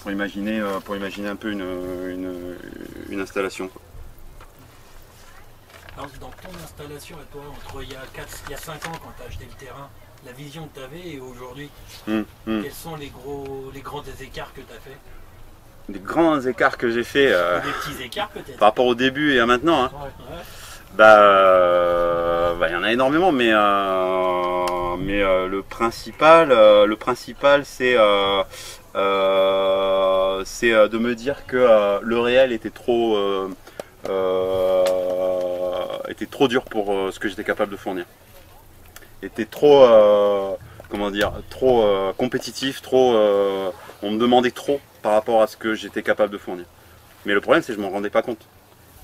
Pour imaginer un peu une installation. Quoi. Alors, dans ton installation à toi, entre il y a 5 ans quand tu as acheté le terrain, la vision que tu avais et aujourd'hui, quels sont les grands écarts que tu as fait? Les grands écarts que j'ai fait des petits écarts peut-être par rapport au début et à maintenant hein. Ouais. Il y en a énormément mais le principal c'est de me dire que le réel était trop dur pour ce que j'étais capable de fournir. Était trop compétitif, on me demandait trop par rapport à ce que j'étais capable de fournir. Mais le problème c'est que je m'en rendais pas compte.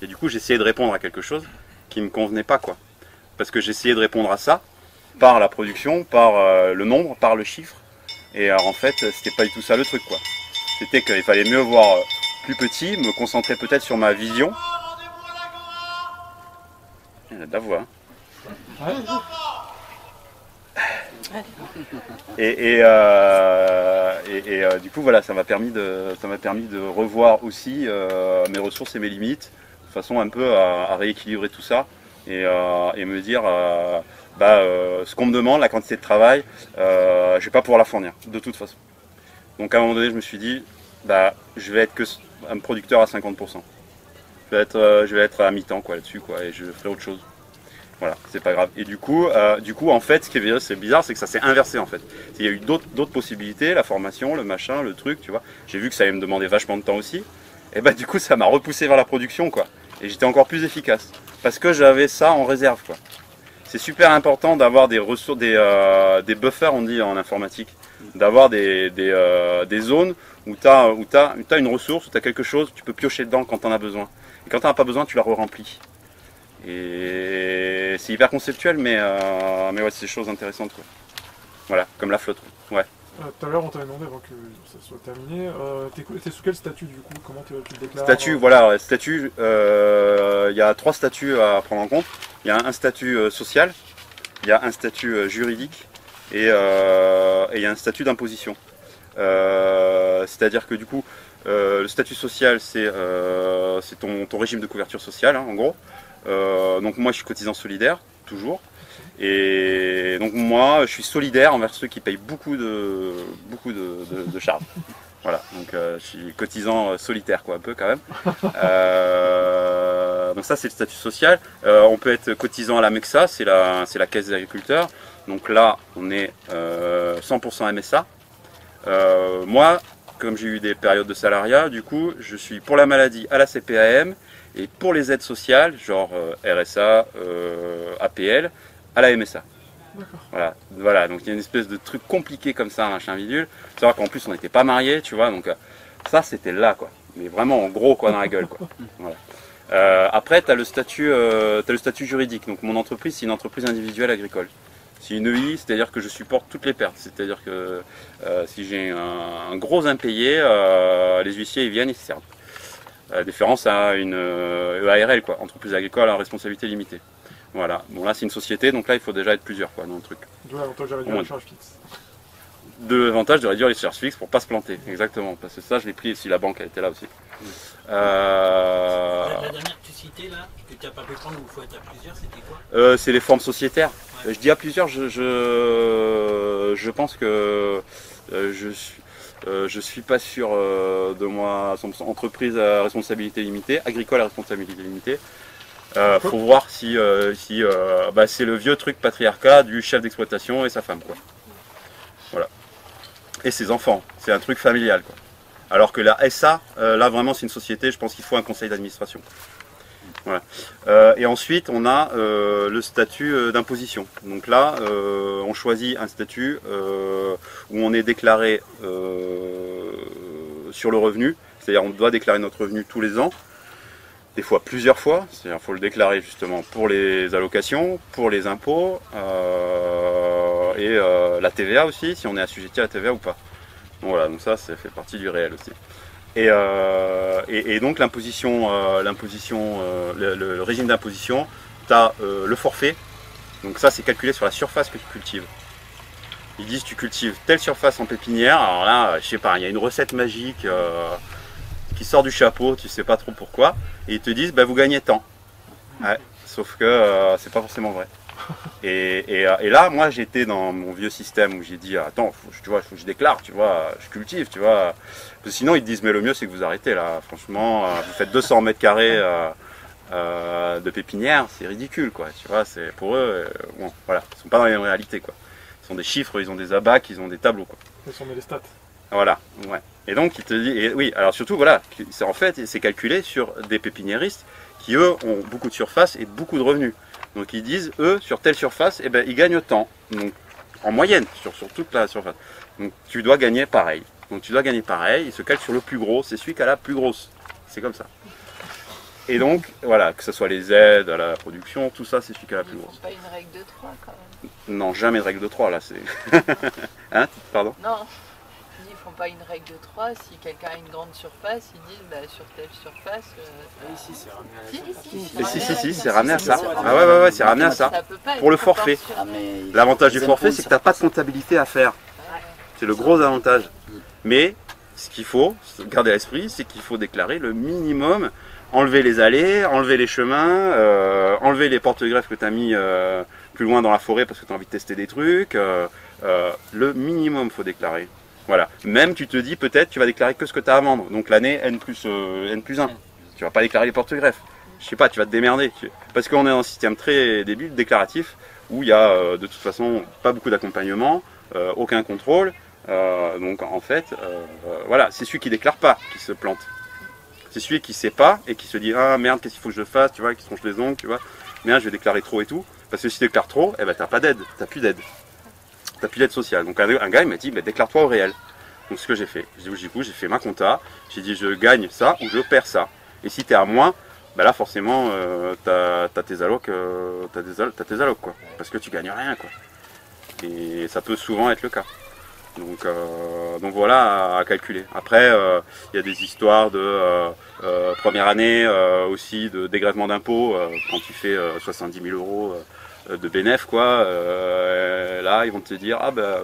Et du coup j'essayais de répondre à quelque chose qui me convenait pas quoi. Parce que j'essayais de répondre à ça par la production, par le nombre, par le chiffre. Et en fait c'était pas du tout ça le truc quoi. C'était qu'il fallait mieux voir plus petit, me concentrer peut-être sur ma vision. Il y a de la voix. Hein. Et du coup voilà ça m'a permis de revoir aussi mes ressources et mes limites de façon un peu à rééquilibrer tout ça et me dire ce qu'on me demande, la quantité de travail, je vais pas pouvoir la fournir de toute façon. Donc à un moment donné je me suis dit je vais être que un producteur à 50%. Je vais être à mi-temps quoi là-dessus quoi et je ferai autre chose. Voilà, c'est pas grave. Et du coup en fait, ce qui est bizarre, c'est que ça s'est inversé en fait. Il y a eu d'autres possibilités, la formation, le machin, le truc, tu vois. J'ai vu que ça allait me demander vachement de temps aussi. Et du coup, ça m'a repoussé vers la production, quoi. Et j'étais encore plus efficace. Parce que j'avais ça en réserve, quoi. C'est super important d'avoir des ressources, des buffers, on dit en informatique. D'avoir des zones où tu as une ressource, où tu as quelque chose, tu peux piocher dedans quand tu en as besoin. Et quand tu n'en as pas besoin, tu la re-remplis. Et c'est hyper conceptuel, mais ouais, c'est des choses intéressantes, quoi. Voilà, comme la flotte, quoi. Ouais. Tout à l'heure, on t'avait demandé avant que ça soit terminé, t'es sous quel statut du coup? Comment tu le déclares? Statut, voilà, statut, il y a 3 statuts à prendre en compte. Il y a un statut social, il y a un statut juridique et il y a un statut d'imposition. C'est-à-dire que du coup, le statut social, c'est ton régime de couverture sociale, hein, en gros. Donc moi, je suis cotisant solidaire, toujours. Et donc moi, je suis solidaire envers ceux qui payent beaucoup de charges. Voilà, donc je suis cotisant solitaire, quoi, un peu quand même. Donc ça, c'est le statut social. On peut être cotisant à la MEXA, c'est la caisse des agriculteurs. Donc là, on est 100% MSA. Moi, comme j'ai eu des périodes de salariat, du coup, je suis pour la maladie à la CPAM et pour les aides sociales, genre RSA, APL, à la MSA. Voilà, donc il y a une espèce de truc compliqué comme ça, machin bidule. C'est vrai qu'en plus on n'était pas mariés, tu vois, donc ça c'était là, quoi. Mais vraiment en gros, quoi, dans la gueule, quoi. Voilà. Après, tu as le statut juridique. Donc mon entreprise, c'est une entreprise individuelle agricole. C'est une EI, c'est-à-dire que je supporte toutes les pertes. C'est-à-dire que si j'ai un gros impayé, les huissiers ils viennent, ils se servent. Différence à une EARL, quoi, entreprise agricole à responsabilité limitée. Voilà, bon là c'est une société, donc là il faut déjà être plusieurs, quoi, dans le truc. D'où l'avantage de réduire les charges fixes. De l'avantage de réduire les charges fixes pour pas se planter, exactement, parce que ça je l'ai pris si la banque elle était là aussi. La dernière que tu citais là, que tu n'as pas pu prendre où il faut être à plusieurs, c'était quoi? C'est les formes sociétaires. Ouais. Je dis à plusieurs, je pense que je suis pas sûr de moi, entreprise à responsabilité limitée, agricole à responsabilité limitée. Faut voir si c'est le vieux truc patriarcat du chef d'exploitation et sa femme, quoi. Voilà. Et ses enfants, c'est un truc familial, quoi. Alors que la SA, là vraiment c'est une société, je pense qu'il faut un conseil d'administration. Voilà. Et ensuite on a le statut d'imposition. Donc là on choisit un statut où on est déclaré sur le revenu, c'est-à-dire on doit déclarer notre revenu tous les ans. Des fois plusieurs fois, c'est-à-dire qu'il faut le déclarer justement pour les allocations, pour les impôts et la TVA aussi, si on est assujetti à la TVA ou pas. Donc voilà, donc ça fait partie du réel aussi. Et donc l'imposition, le régime d'imposition, tu as le forfait, donc ça c'est calculé sur la surface que tu cultives. Ils disent tu cultives telle surface en pépinière, alors là, je sais pas, il y a une recette magique qui sort du chapeau, tu sais pas trop pourquoi, et ils te disent bah, vous gagnez tant. Ouais, sauf que c'est pas forcément vrai. Et là, moi j'étais dans mon vieux système où j'ai dit attends, faut que je déclare, tu vois, je cultive, tu vois. Parce que sinon ils te disent mais le mieux c'est que vous arrêtez là, franchement, vous faites 200 mètres carrés de pépinière, c'est ridicule, quoi, tu vois, c'est pour eux, bon, voilà, ils sont pas dans les mêmes réalités, quoi. Ils sont des chiffres, ils ont des abacs, ils ont des tableaux, quoi. Ils sont des stats. Voilà, ouais. Et donc il te dit, et oui, alors surtout voilà, en fait c'est calculé sur des pépiniéristes qui eux ont beaucoup de surface et beaucoup de revenus. Donc ils disent eux sur telle surface, eh ben, ils gagnent tant, donc en moyenne sur toute la surface. Donc tu dois gagner pareil. Donc tu dois gagner pareil, il se calque sur le plus gros, c'est celui qui a la plus grosse. C'est comme ça. Et donc voilà, que ce soit les aides à la production, tout ça c'est celui qui a la plus grosse. Pas une règle de 3 quand même. Non, jamais de règle de 3 là, c'est. Hein, pardon? Non. Ils font pas une règle de 3, si quelqu'un a une grande surface, ils disent bah, sur telle surface. Ici c'est ramené à Si, c'est ramené à ça. Ah ouais, c'est ramené à ça. Pour le forfait. L'avantage du forfait, c'est que tu n'as pas de comptabilité à faire. C'est le gros avantage. Mais ce qu'il faut garder à l'esprit, c'est qu'il faut déclarer le minimum, enlever les allées, enlever les chemins, enlever les porte-greffes que tu as mis plus loin dans la forêt parce que tu as envie de tester des trucs. Le minimum faut déclarer. Voilà. Même tu te dis peut-être tu vas déclarer que ce que tu as à vendre. Donc l'année N+1. Tu vas pas déclarer les porte-greffes. Je sais pas, tu vas te démerder. Parce qu'on est dans un système très débile, déclaratif, où il y a de toute façon pas beaucoup d'accompagnement, aucun contrôle. Donc en fait, voilà, c'est celui qui déclare pas qui se plante. C'est celui qui sait pas et qui se dit ah merde, qu'est-ce qu'il faut que je fasse, tu vois, qui se ronge les ongles, tu vois. Merde, je vais déclarer trop et tout. Parce que si tu déclares trop, eh ben t'as pas d'aide, t'as plus d'aide. T'as plus d'aide sociale. Donc un gars il m'a dit déclare-toi au réel. Donc ce que j'ai fait, du coup j'ai fait ma compta, j'ai dit je gagne ça ou je perds ça. Et si t'es à moins, bah là forcément t'as tes allocs, t'as tes allocs quoi. Parce que tu gagnes rien quoi. Et ça peut souvent être le cas. Donc voilà à calculer. Après il y a des histoires de première année aussi de dégrèvement d'impôts quand tu fais 70 000 euros de bénéf quoi. Là ils vont te dire ah bah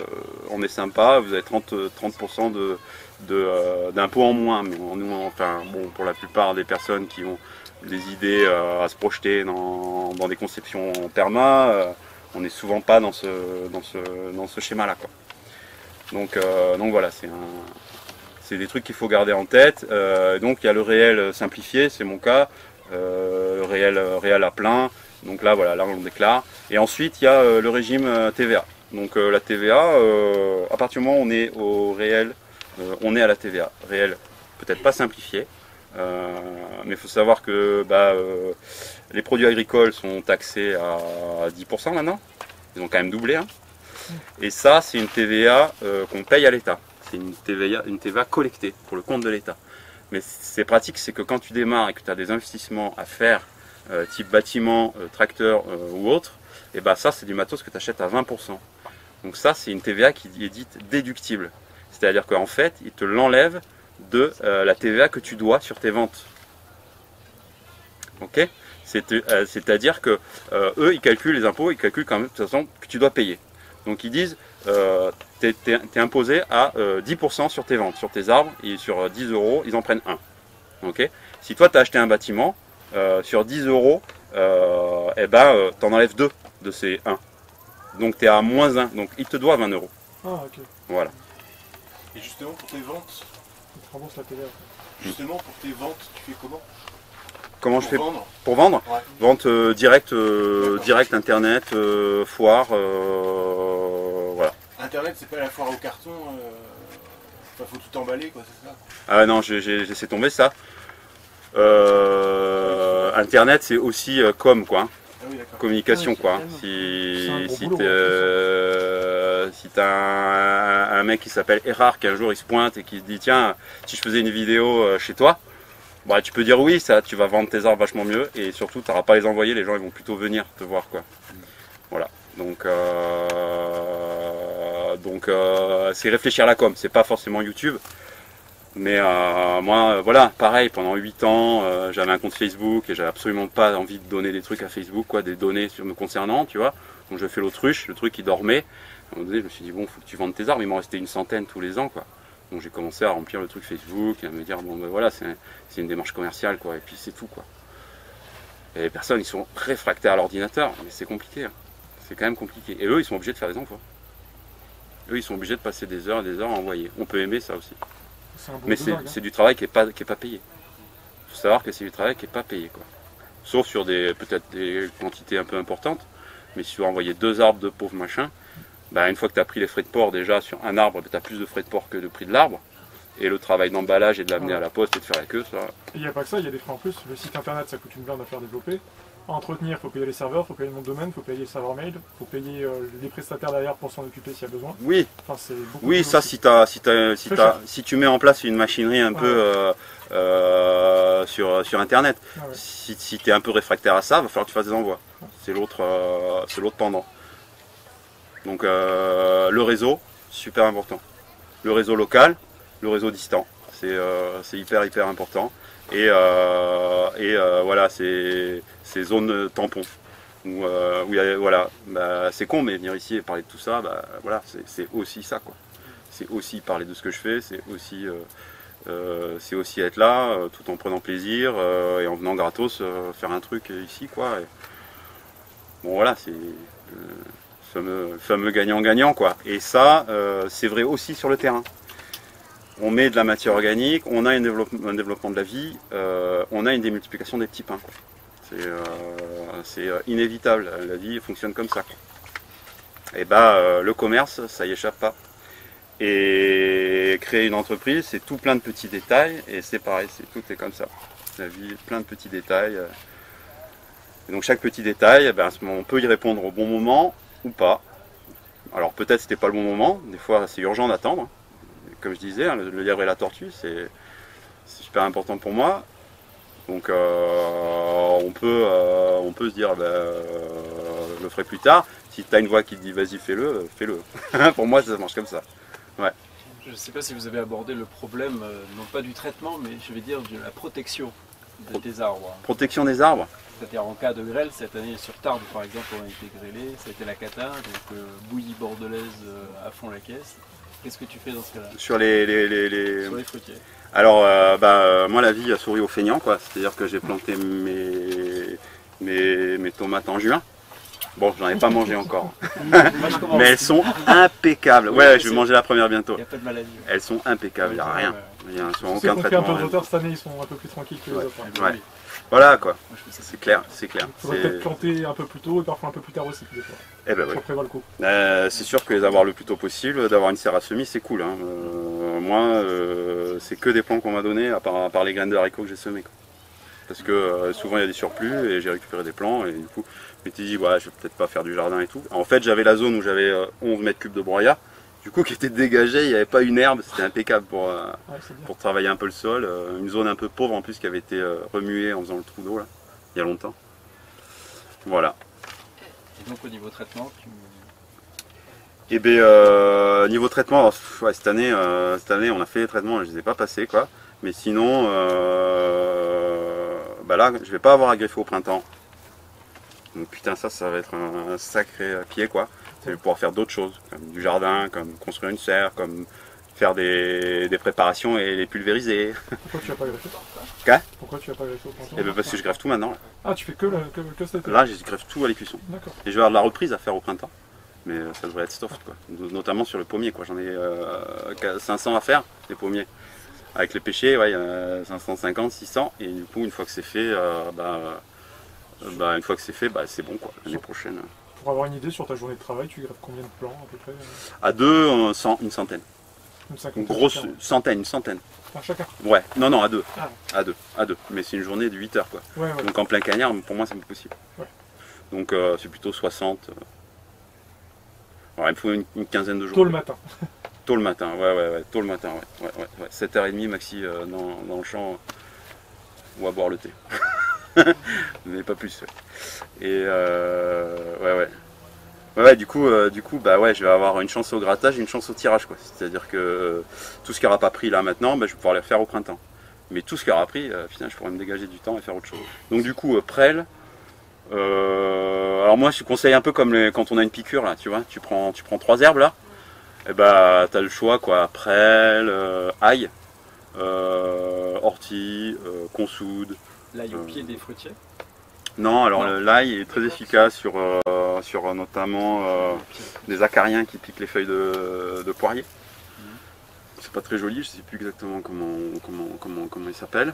on est sympa, vous avez 30% d'impôts en moins. Mais nous enfin bon pour la plupart des personnes qui ont des idées à se projeter dans des conceptions perma, on n'est souvent pas dans ce schéma là quoi. Donc voilà, c'est des trucs qu'il faut garder en tête. Donc il y a le réel simplifié, c'est mon cas, le réel à plein. Donc là voilà, là on le déclare. Et ensuite il y a le régime TVA. Donc la TVA, à partir du moment où on est au réel, on est à la TVA. Réel, peut-être pas simplifié, mais il faut savoir que les produits agricoles sont taxés à 10% maintenant. Ils ont quand même doublé. Hein. Et ça, c'est une TVA qu'on paye à l'État. C'est une TVA collectée pour le compte de l'État. Mais c'est pratique, c'est que quand tu démarres et que tu as des investissements à faire, type bâtiment, tracteur ou autre, et bah ça, c'est du matos que tu achètes à 20%. Donc ça, c'est une TVA qui est dite déductible. C'est-à-dire qu'en fait, ils te l'enlèvent de la TVA que tu dois sur tes ventes. Ok ? C'est-à-dire que eux, ils calculent les impôts, ils calculent quand même de toute façon que tu dois payer. Donc ils disent, t'es imposé à 10% sur tes ventes, sur tes arbres, et sur 10 euros, ils en prennent 1. Okay, si toi tu as acheté un bâtiment, sur 10 euros, t'en enlèves 2 de ces 1. Donc tu es à moins 1, donc ils te doivent 20 euros. Ah ok. Voilà. Et justement pour tes ventes, tu rembourses la TVA. Justement pour tes ventes, tu fais comment? Comment je fais pour vendre? Ouais. Vente directe, internet, foire, voilà. Internet, c'est pas la foire au carton, faut tout emballer quoi, c'est ça? Ah non, j'ai laissé tomber ça. Internet, c'est aussi com quoi. Ah oui, communication quoi. Si t'as un mec qui s'appelle Erard qui un jour il se pointe et qui se dit tiens, si je faisais une vidéo chez toi, bah, tu peux dire oui, ça, tu vas vendre tes arbres vachement mieux et surtout tu n'auras pas à les envoyer, les gens ils vont plutôt venir te voir quoi. Voilà, donc c'est réfléchir à la com, c'est pas forcément YouTube. Mais moi, voilà, pareil, pendant 8 ans, j'avais un compte Facebook et j'avais absolument pas envie de donner des trucs à Facebook, quoi, des données me concernant, tu vois. Donc je fais l'autruche, le truc qui dormait. À un moment donné, je me suis dit, bon, faut que tu vendes tes arbres, il m'en restait une centaine tous les ans, quoi. Donc j'ai commencé à remplir le truc Facebook et à me dire, bon, ben voilà, c'est une démarche commerciale, quoi, et puis c'est tout, quoi. Et les personnes, ils sont réfractaires à l'ordinateur, mais c'est compliqué, hein. C'est quand même compliqué. Et eux, ils sont obligés de faire des envois. Eux, ils sont obligés de passer des heures et des heures à envoyer. On peut aimer ça aussi. Mais c'est du travail qui est pas payé. Il faut savoir que c'est du travail qui n'est pas payé, quoi. Sauf sur peut-être des quantités un peu importantes. Mais si tu veux envoyer 2 arbres de pauvres machin, bah, une fois que tu as pris les frais de port déjà sur un arbre, tu as plus de frais de port que le prix de l'arbre. Et le travail d'emballage et de l'amener à la poste et de faire la queue, ça. Il n'y a pas que ça, il y a des frais en plus. Le site internet, ça coûte une blinde à faire développer. À entretenir, il faut payer les serveurs, il faut payer le nom de domaine, il faut payer le serveur mail, il faut payer les prestataires derrière pour s'en occuper s'il y a besoin. Oui, enfin, oui, ça si tu mets en place une machinerie un peu sur internet, ouais. Si tu es un peu réfractaire à ça, il va falloir que tu fasses des envois. Ouais. C'est l'autre pendant. Donc le réseau, super important. Le réseau local, le réseau distant, c'est hyper important. Et voilà, ces zones tampons où voilà, bah, c'est con, mais venir ici et parler de tout ça, bah, voilà, c'est aussi ça, quoi. C'est aussi parler de ce que je fais, c'est aussi être là, tout en prenant plaisir et en venant gratos faire un truc ici, quoi. Et bon, voilà, c'est le fameux gagnant-gagnant, quoi. Et ça, c'est vrai aussi sur le terrain. On met de la matière organique, on a un développement de la vie, on a une démultiplication des petits pains. C'est inévitable, la vie fonctionne comme ça, quoi. Et bah le commerce, ça y échappe pas. Et créer une entreprise, c'est tout plein de petits détails, et c'est pareil, tout est comme ça. La vie, plein de petits détails. Et donc chaque petit détail, ben, on peut y répondre au bon moment ou pas. Alors peut-être c'était pas le bon moment, des fois c'est urgent d'attendre. Comme je disais, hein, le lièvre et la tortue, c'est super important pour moi. Donc on peut se dire, je le ferai plus tard. Si tu as une voix qui te dit vas-y fais-le, fais-le. Pour moi ça marche comme ça. Ouais. Je ne sais pas si vous avez abordé le problème, non pas du traitement, mais je vais dire de la protection des arbres. Protection des arbres? C'est-à-dire en cas de grêle, cette année sur Tarbes par exemple, on a été grêlé, ça a été la cata, donc bouillie bordelaise à fond la caisse. Qu'est-ce que tu fais dans ce cas-là? Sur les fruitiers. Alors, moi la vie a souri aux feignants, quoi. C'est-à-dire que j'ai planté mes tomates en juin. Bon, j'en ai pas mangé encore. Mais elles sont impeccables. Ouais, je vais manger la première bientôt. Il n'y a pas de maladie. Elles sont impeccables, il n'y a rien. Il n'y a aucun traitement. traitement. Un peu de retard cette année, ils sont un peu plus tranquilles que les autres. Ouais. Voilà quoi, c'est clair, c'est clair. Il faudrait peut-être planter un peu plus tôt et parfois un peu plus tard aussi, des fois. Eh ben oui. Ça prévoit le coup. C'est sûr que les avoir le plus tôt possible, d'avoir une serre à semis, c'est cool. Hein. Moi, c'est que des plants qu'on m'a donné, à part les graines de haricots que j'ai semées. Parce que souvent il y a des surplus et j'ai récupéré des plants et du coup, je m'étais dit, ouais, je vais peut-être pas faire du jardin et tout. En fait, j'avais la zone où j'avais 11 mètres cubes de broyat. Du coup, qui était dégagé, il n'y avait pas une herbe, c'était impeccable pour travailler un peu le sol. Une zone un peu pauvre en plus qui avait été remuée en faisant le trou d'eau là, il y a longtemps. Voilà. Et donc au niveau traitement, Et bien niveau traitement, alors, ouais, cette année on a fait les traitements, je ne les ai pas passés quoi. Mais sinon, là je vais pas avoir à greffer au printemps. Donc putain ça va être un sacré pied quoi. Je vais pouvoir faire d'autres choses, comme du jardin, comme construire une serre, comme faire des préparations et les pulvériser. Pourquoi tu n'as pas greffé? Quoi? Pourquoi tu n'as pas greffé au printemps? Eh ben parce que je greffe tout maintenant. Là. Ah, tu fais que cet été? Là, je greffe tout à l'écuisson. D'accord. Et je vais avoir de la reprise à faire au printemps. Mais ça devrait être soft, quoi. Notamment sur le pommier, quoi. J'en ai 500 à faire, les pommiers. Avec les pêchers, ouais, 550, 600. Et du coup, une fois que c'est fait, c'est bon, quoi. L'année prochaine. Pour avoir une idée sur ta journée de travail, tu greffes combien de plants à peu près? À deux, une centaine. Une grosse centaine, une centaine. À chacun? Ouais, non, à deux. Ah. À deux. Mais c'est une journée de 8 heures, quoi. Ouais. Donc en plein cagnard, pour moi, c'est pas possible. Ouais. Donc c'est plutôt 60. Alors, il me faut une quinzaine de jours. Tôt le matin. Tôt le matin, ouais, tôt le matin, ouais. 7h30 maxi dans le champ ou à boire le thé. Mais pas plus. Ouais. Et du coup, je vais avoir une chance au grattage et une chance au tirage, quoi. C'est-à-dire que tout ce qui n'aura pas pris là maintenant, je vais pouvoir les refaire au printemps. Mais tout ce qui aura pris, finalement, je pourrais me dégager du temps et faire autre chose. Donc du coup, prêle. Alors moi, je conseille un peu comme quand on a une piqûre là, tu vois, tu prends 3 herbes là. Et t'as le choix quoi, prêle, ail, ortie, consoude. L'ail au pied des fruitiers? Non, alors l'ail est très efficace sur notamment des acariens qui piquent les feuilles de poirier. C'est pas très joli, je sais plus exactement comment il s'appelle.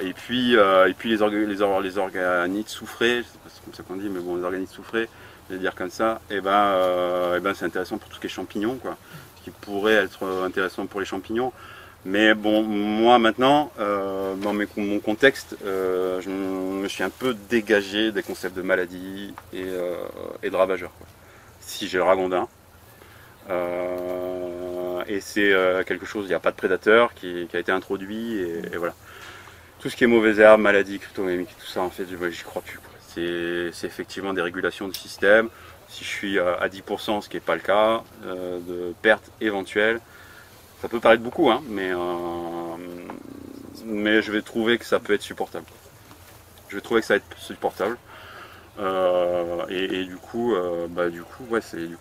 Et puis les organites soufrés, je sais pas si c'est comme ça qu'on dit, mais bon, les organites soufrés, je vais dire comme ça, c'est intéressant pour tout ce qui est champignons, quoi. Ce qui pourrait être intéressant pour les champignons. Mais bon, moi maintenant, dans mon contexte, je me suis un peu dégagé des concepts de maladie et de ravageurs, quoi. Si j'ai le ragondin, et c'est quelque chose, il n'y a pas de prédateur qui a été introduit, et voilà. Tout ce qui est mauvaises herbes, maladies, cryptomémiques, tout ça, en fait, j'y crois plus, quoi. C'est effectivement des régulations du système. Si je suis à 10%, ce qui n'est pas le cas, de pertes éventuelles, ça peut paraître beaucoup, hein, mais je vais trouver que ça peut être supportable. Je vais trouver que ça va être supportable. Et du coup,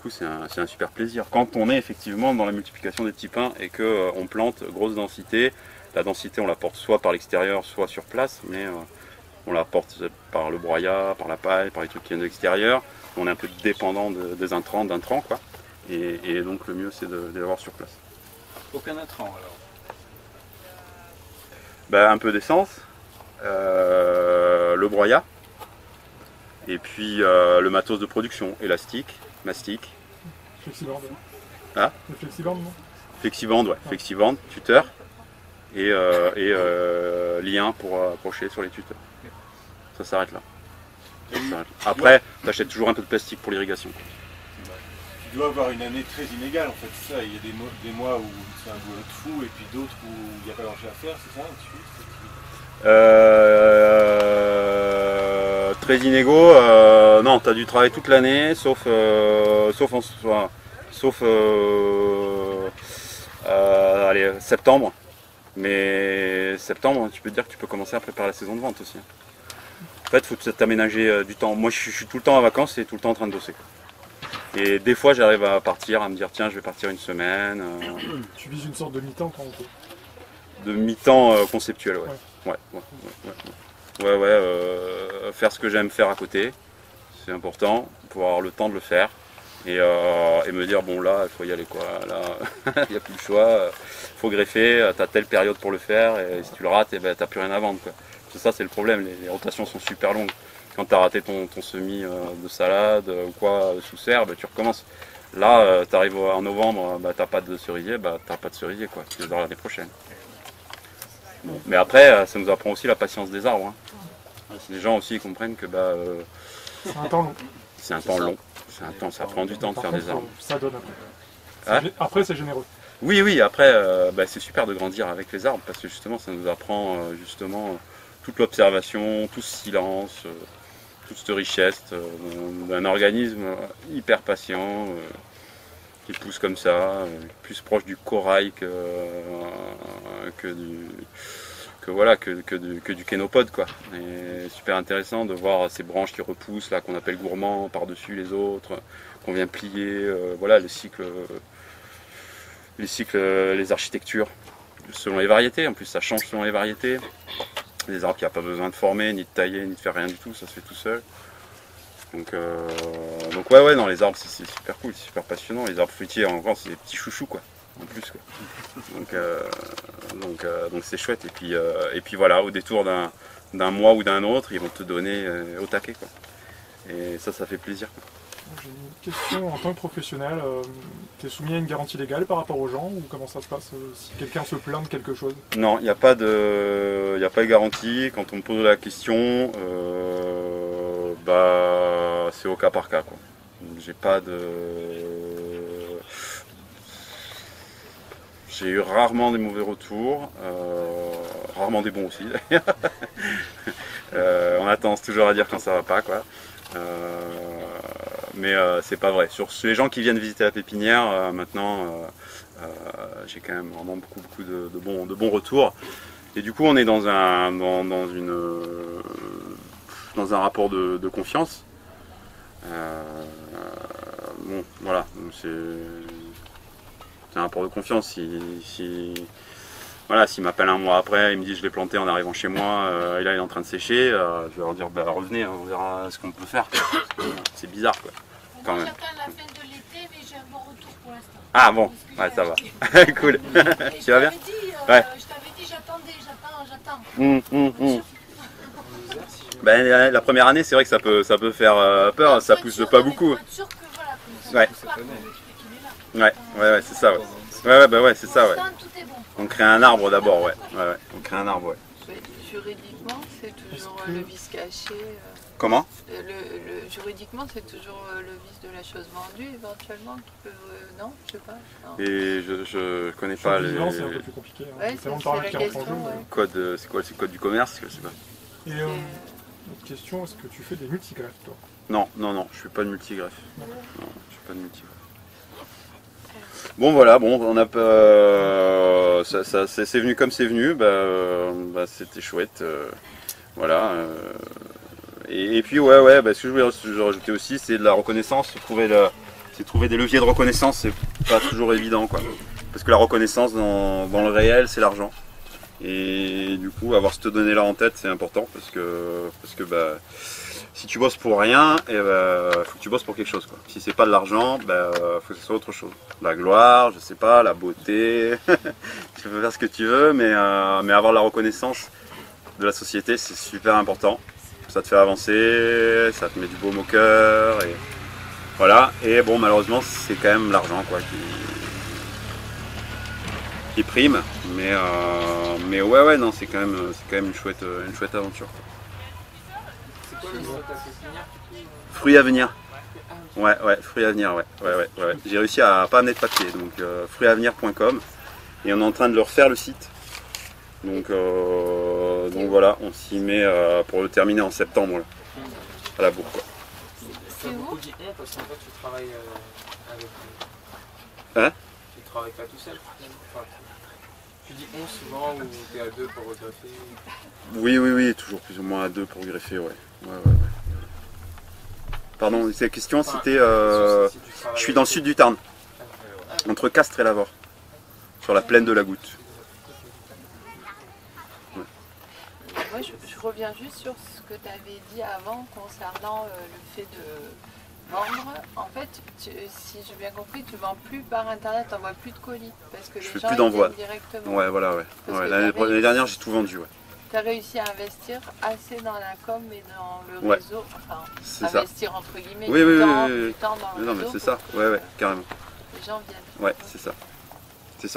c'est un super plaisir. Quand on est effectivement dans la multiplication des petits pains et qu'on plante grosse densité, la densité on la porte soit par l'extérieur, soit sur place, mais on la porte par le broyat, par la paille, par les trucs qui viennent de l'extérieur. On est un peu dépendant des intrants, d'un tran, quoi. Et donc le mieux c'est de les avoir sur place. Aucun intrant alors? Un peu d'essence, le broyat, et puis le matos de production, élastique, mastic. Ah, le Flexiband, non? Flexiband, ouais. Flexiband, tuteur. Et lien pour accrocher sur les tuteurs. Ça s'arrête là. Après, tu achètes toujours un peu de plastique pour l'irrigation. Tu dois avoir une année très inégale en fait, c'est ça. Il y a des mois où c'est un boulot de fou et puis d'autres où il n'y a pas grand chose à faire, c'est ça? Très inégaux, non, tu as dû travailler toute l'année, sauf allez, septembre. Mais septembre, tu peux te dire que tu peux commencer à préparer la saison de vente aussi. En fait, il faut t'aménager du temps. Moi, je suis tout le temps en vacances et tout le temps en train de bosser. Et des fois, j'arrive à partir, à me dire, tiens, je vais partir une semaine. Tu vises une sorte de mi-temps quand on peut. De mi-temps conceptuel, ouais. Faire ce que j'aime faire à côté, c'est important, pour avoir le temps de le faire. Et me dire, bon là, il faut y aller quoi, là, il n'y a plus le choix, il faut greffer, tu as telle période pour le faire, et si tu le rates, tu n'as plus rien à vendre, quoi. C'est ça, c'est le problème, les rotations sont super longues. Quand tu as raté ton semis de salade ou quoi sous serre, tu recommences. Là, tu arrives en novembre, tu n'as pas de cerisier, tu n'as pas de cerisier, quoi. Tu dois l'année prochaine. Bon. Mais après, ça nous apprend aussi la patience des arbres. Hein. Les gens aussi comprennent que c'est un temps long. C'est un temps long. Ça prend du temps de faire des arbres. Ça donne après. Après, c'est généreux. Oui, après, c'est super de grandir avec les arbres parce que justement, ça nous apprend toute l'observation, tout ce silence, toute cette richesse d'un organisme hyper patient qui pousse comme ça, plus proche du corail que du kénopode, quoi. Et super intéressant de voir ces branches qui repoussent là, qu'on appelle gourmands, par-dessus les autres, qu'on vient plier, voilà les cycles, les architectures selon les variétés. En plus, ça change selon les variétés. Des arbres qui n'ont pas besoin de former, ni de tailler, ni de faire rien du tout, ça se fait tout seul. Donc ouais, non, les arbres c'est super cool, c'est super passionnant. Les arbres fruitiers, encore, c'est des petits chouchous, quoi. En plus, quoi. Donc c'est chouette. Et puis voilà, au détour d'un mois ou d'un autre, ils vont te donner au taquet, quoi. Et ça fait plaisir, quoi. J'ai une question en tant que professionnel. Tu es soumis à une garantie légale par rapport aux gens ou comment ça se passe si quelqu'un se plaint de quelque chose? Non, il n'y a pas de garantie. Quand on me pose la question, c'est au cas par cas, quoi. J'ai eu rarement des mauvais retours, rarement des bons aussi d'ailleurs. On a tendance toujours à dire quand ça va pas, quoi. Mais c'est pas vrai. Sur les gens qui viennent visiter la pépinière, maintenant, j'ai quand même vraiment beaucoup de bons retours. Et du coup, on est dans un rapport de confiance. Bon, voilà, c'est un rapport de confiance. S'il m'appelle un mois après, il me dit je l'ai planté en arrivant chez moi, et là il est en train de sécher, je vais leur dire revenez, on verra ce qu'on peut faire. C'est bizarre, quoi. Quand même. J'attends la fin de l'été, mais j'ai un bon retour pour l'instant. Ah bon, ouais, ça va. Cool. Tu vas bien? Ouais. Je t'avais dit j'attends. La première année, c'est vrai que ça peut faire peur, ça pousse pas beaucoup. Ouais, c'est ça. Ouais, c'est ça, ouais. On crée un arbre d'abord, ouais. On crée un arbre, ouais. Juridiquement, c'est toujours le vice caché. Comment? Juridiquement, c'est toujours le vice de la chose vendue, éventuellement, qui peut... non, je sais pas. Non. Et je connais pas les... C'est un peu plus compliqué. Ouais, c'est la question, Code, c'est quoi? C'est le code du commerce? Je sais pas. Et autre question, est-ce que tu fais des multigreffes, toi? Non, je fais pas de multigreffe. Non, je fais pas de multigreffe. Bon voilà, on a pas... c'est venu comme c'est venu, c'était chouette. Voilà. Et puis ce que je voulais rajouter aussi, c'est de la reconnaissance. Trouver des leviers de reconnaissance, c'est pas toujours évident, quoi. Parce que la reconnaissance dans le réel, c'est l'argent. Et du coup, avoir cette donnée-là en tête, c'est important parce que si tu bosses pour rien, faut que tu bosses pour quelque chose, quoi. Si c'est pas de l'argent, faut que ce soit autre chose. La gloire, je sais pas, la beauté. Tu peux faire ce que tu veux, mais avoir la reconnaissance de la société, c'est super important. Ça te fait avancer, ça te met du baume au cœur, et voilà. Et bon, malheureusement, c'est quand même l'argent, quoi, qui prime, mais ouais, non, c'est quand même une chouette aventure. C'est quoi le nom de ta pépinière? Fruits à venir. Ouais, fruits à venir, ouais. J'ai réussi à pas amener de papier, donc fruitsavenir.com, et on est en train de leur faire le site. Donc voilà, on s'y met pour le terminer en septembre, là, à la bourre, quoi. C'est beaucoup dit on parce qu'en fait tu travailles avec... Hein? Tu travailles pas tout seul? Enfin, tu dis on souvent ou t'es à deux pour greffer? Oui, toujours plus ou moins à deux pour greffer, ouais. Pardon, la question c'était... je suis dans le sud du Tarn, entre Castres et Lavore, sur la plaine de la Goutte. Moi, je reviens juste sur ce que tu avais dit avant concernant le fait de vendre. En fait, si j'ai bien compris, tu ne vends plus par internet, tu n'envoies plus de colis. Parce que Je les fais gens plus d'envoi. directement. Ouais. L'année dernière, j'ai tout vendu, ouais. Tu as réussi à investir assez dans la com et dans le réseau. Enfin, investir ça. Entre guillemets oui. Du temps dans le non, réseau. Mais c'est ça, ouais, carrément. Les gens viennent. Ouais, c'est ça. Et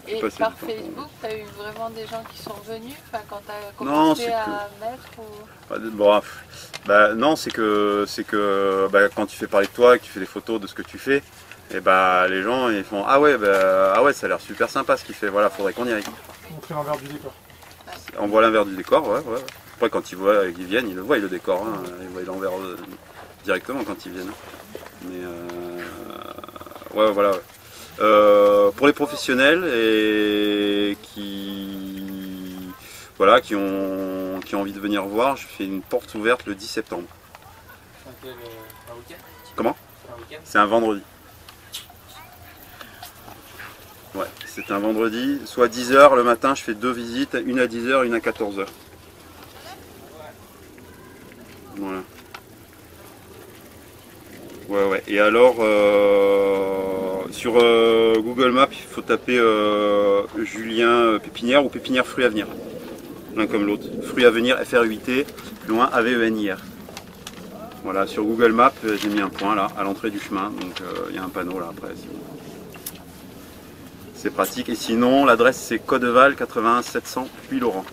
Et par Facebook, tu as eu vraiment des gens qui sont venus quand tu as commencé à mettre non, c'est que quand tu fais parler de toi, que tu fais des photos de ce que tu fais, et les gens ils font ah ouais, ça a l'air super sympa ce qu'il fait, voilà, faudrait qu'on y aille. Montrer l'envers du décor. On voit l'envers du décor, ouais. Après quand ils viennent, ils le voient le décor, hein. Ils voient l'envers directement quand ils viennent. Mais voilà. Pour les professionnels et qui ont envie de venir voir, je fais une porte ouverte le 10 septembre. Un week-end? Comment? C'est un vendredi. Ouais, c'est un vendredi, soit 10h le matin, je fais 2 visites, une à 10h, une à 14h. Voilà. Ouais. Et alors, sur Google Maps, il faut taper Julien Pépinière ou Pépinière Fruits à venir. L'un comme l'autre. Fruits à venir, FR8T, plus loin, AVENIR. Voilà, sur Google Maps, j'ai mis un point là, à l'entrée du chemin. Donc il y a un panneau là après. C'est pratique. Et sinon, l'adresse c'est Codeval 81 700 Puylaurens.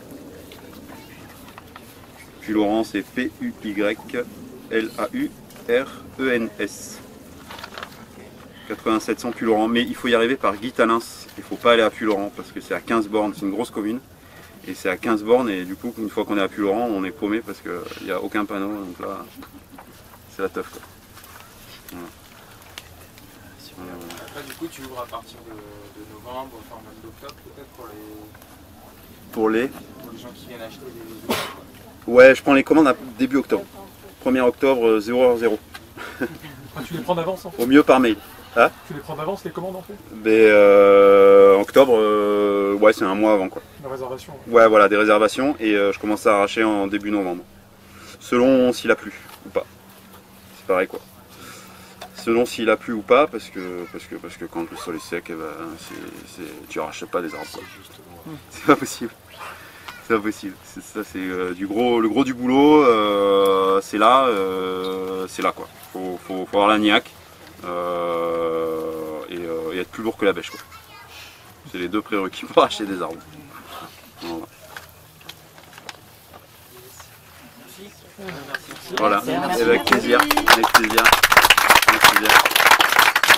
Puylaurens, c'est PUYLAURENS. 8700 Puylaurens, mais il faut y arriver par Guy-Talins, il ne faut pas aller à Puylaurens parce que c'est à 15 bornes, c'est une grosse commune et c'est à 15 bornes et du coup une fois qu'on est à Puylaurens on est paumé parce qu'il n'y a aucun panneau, donc là c'est la teuf quoi. Voilà. Après du coup tu ouvres à partir de novembre, enfin même d'octobre peut-être pour les gens qui viennent acheter des œufs. Ouais, je prends les commandes à début octobre, 1er octobre 0h0. Tu les prends d'avance en fait? Au mieux par mail. Hein? Tu les prends d'avance les commandes en fait? Octobre, ouais, c'est un mois avant quoi. Des réservations? Ouais, voilà, des réservations et je commence à arracher en début novembre. Selon s'il a plu ou pas. C'est pareil quoi. Selon s'il a plu ou pas, parce que quand le sol est sec, tu arraches pas des arbres. C'est pas possible. C'est pas possible. Ça c'est le gros du boulot. C'est là quoi. Faut avoir la niaque et être plus lourd que la bêche quoi. C'est les deux prérequis pour arracher des arbres. Voilà, avec plaisir.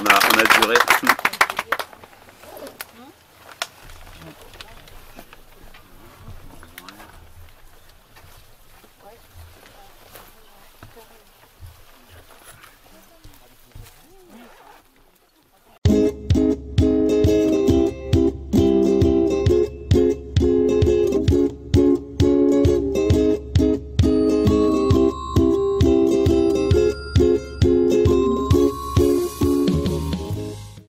On a duré.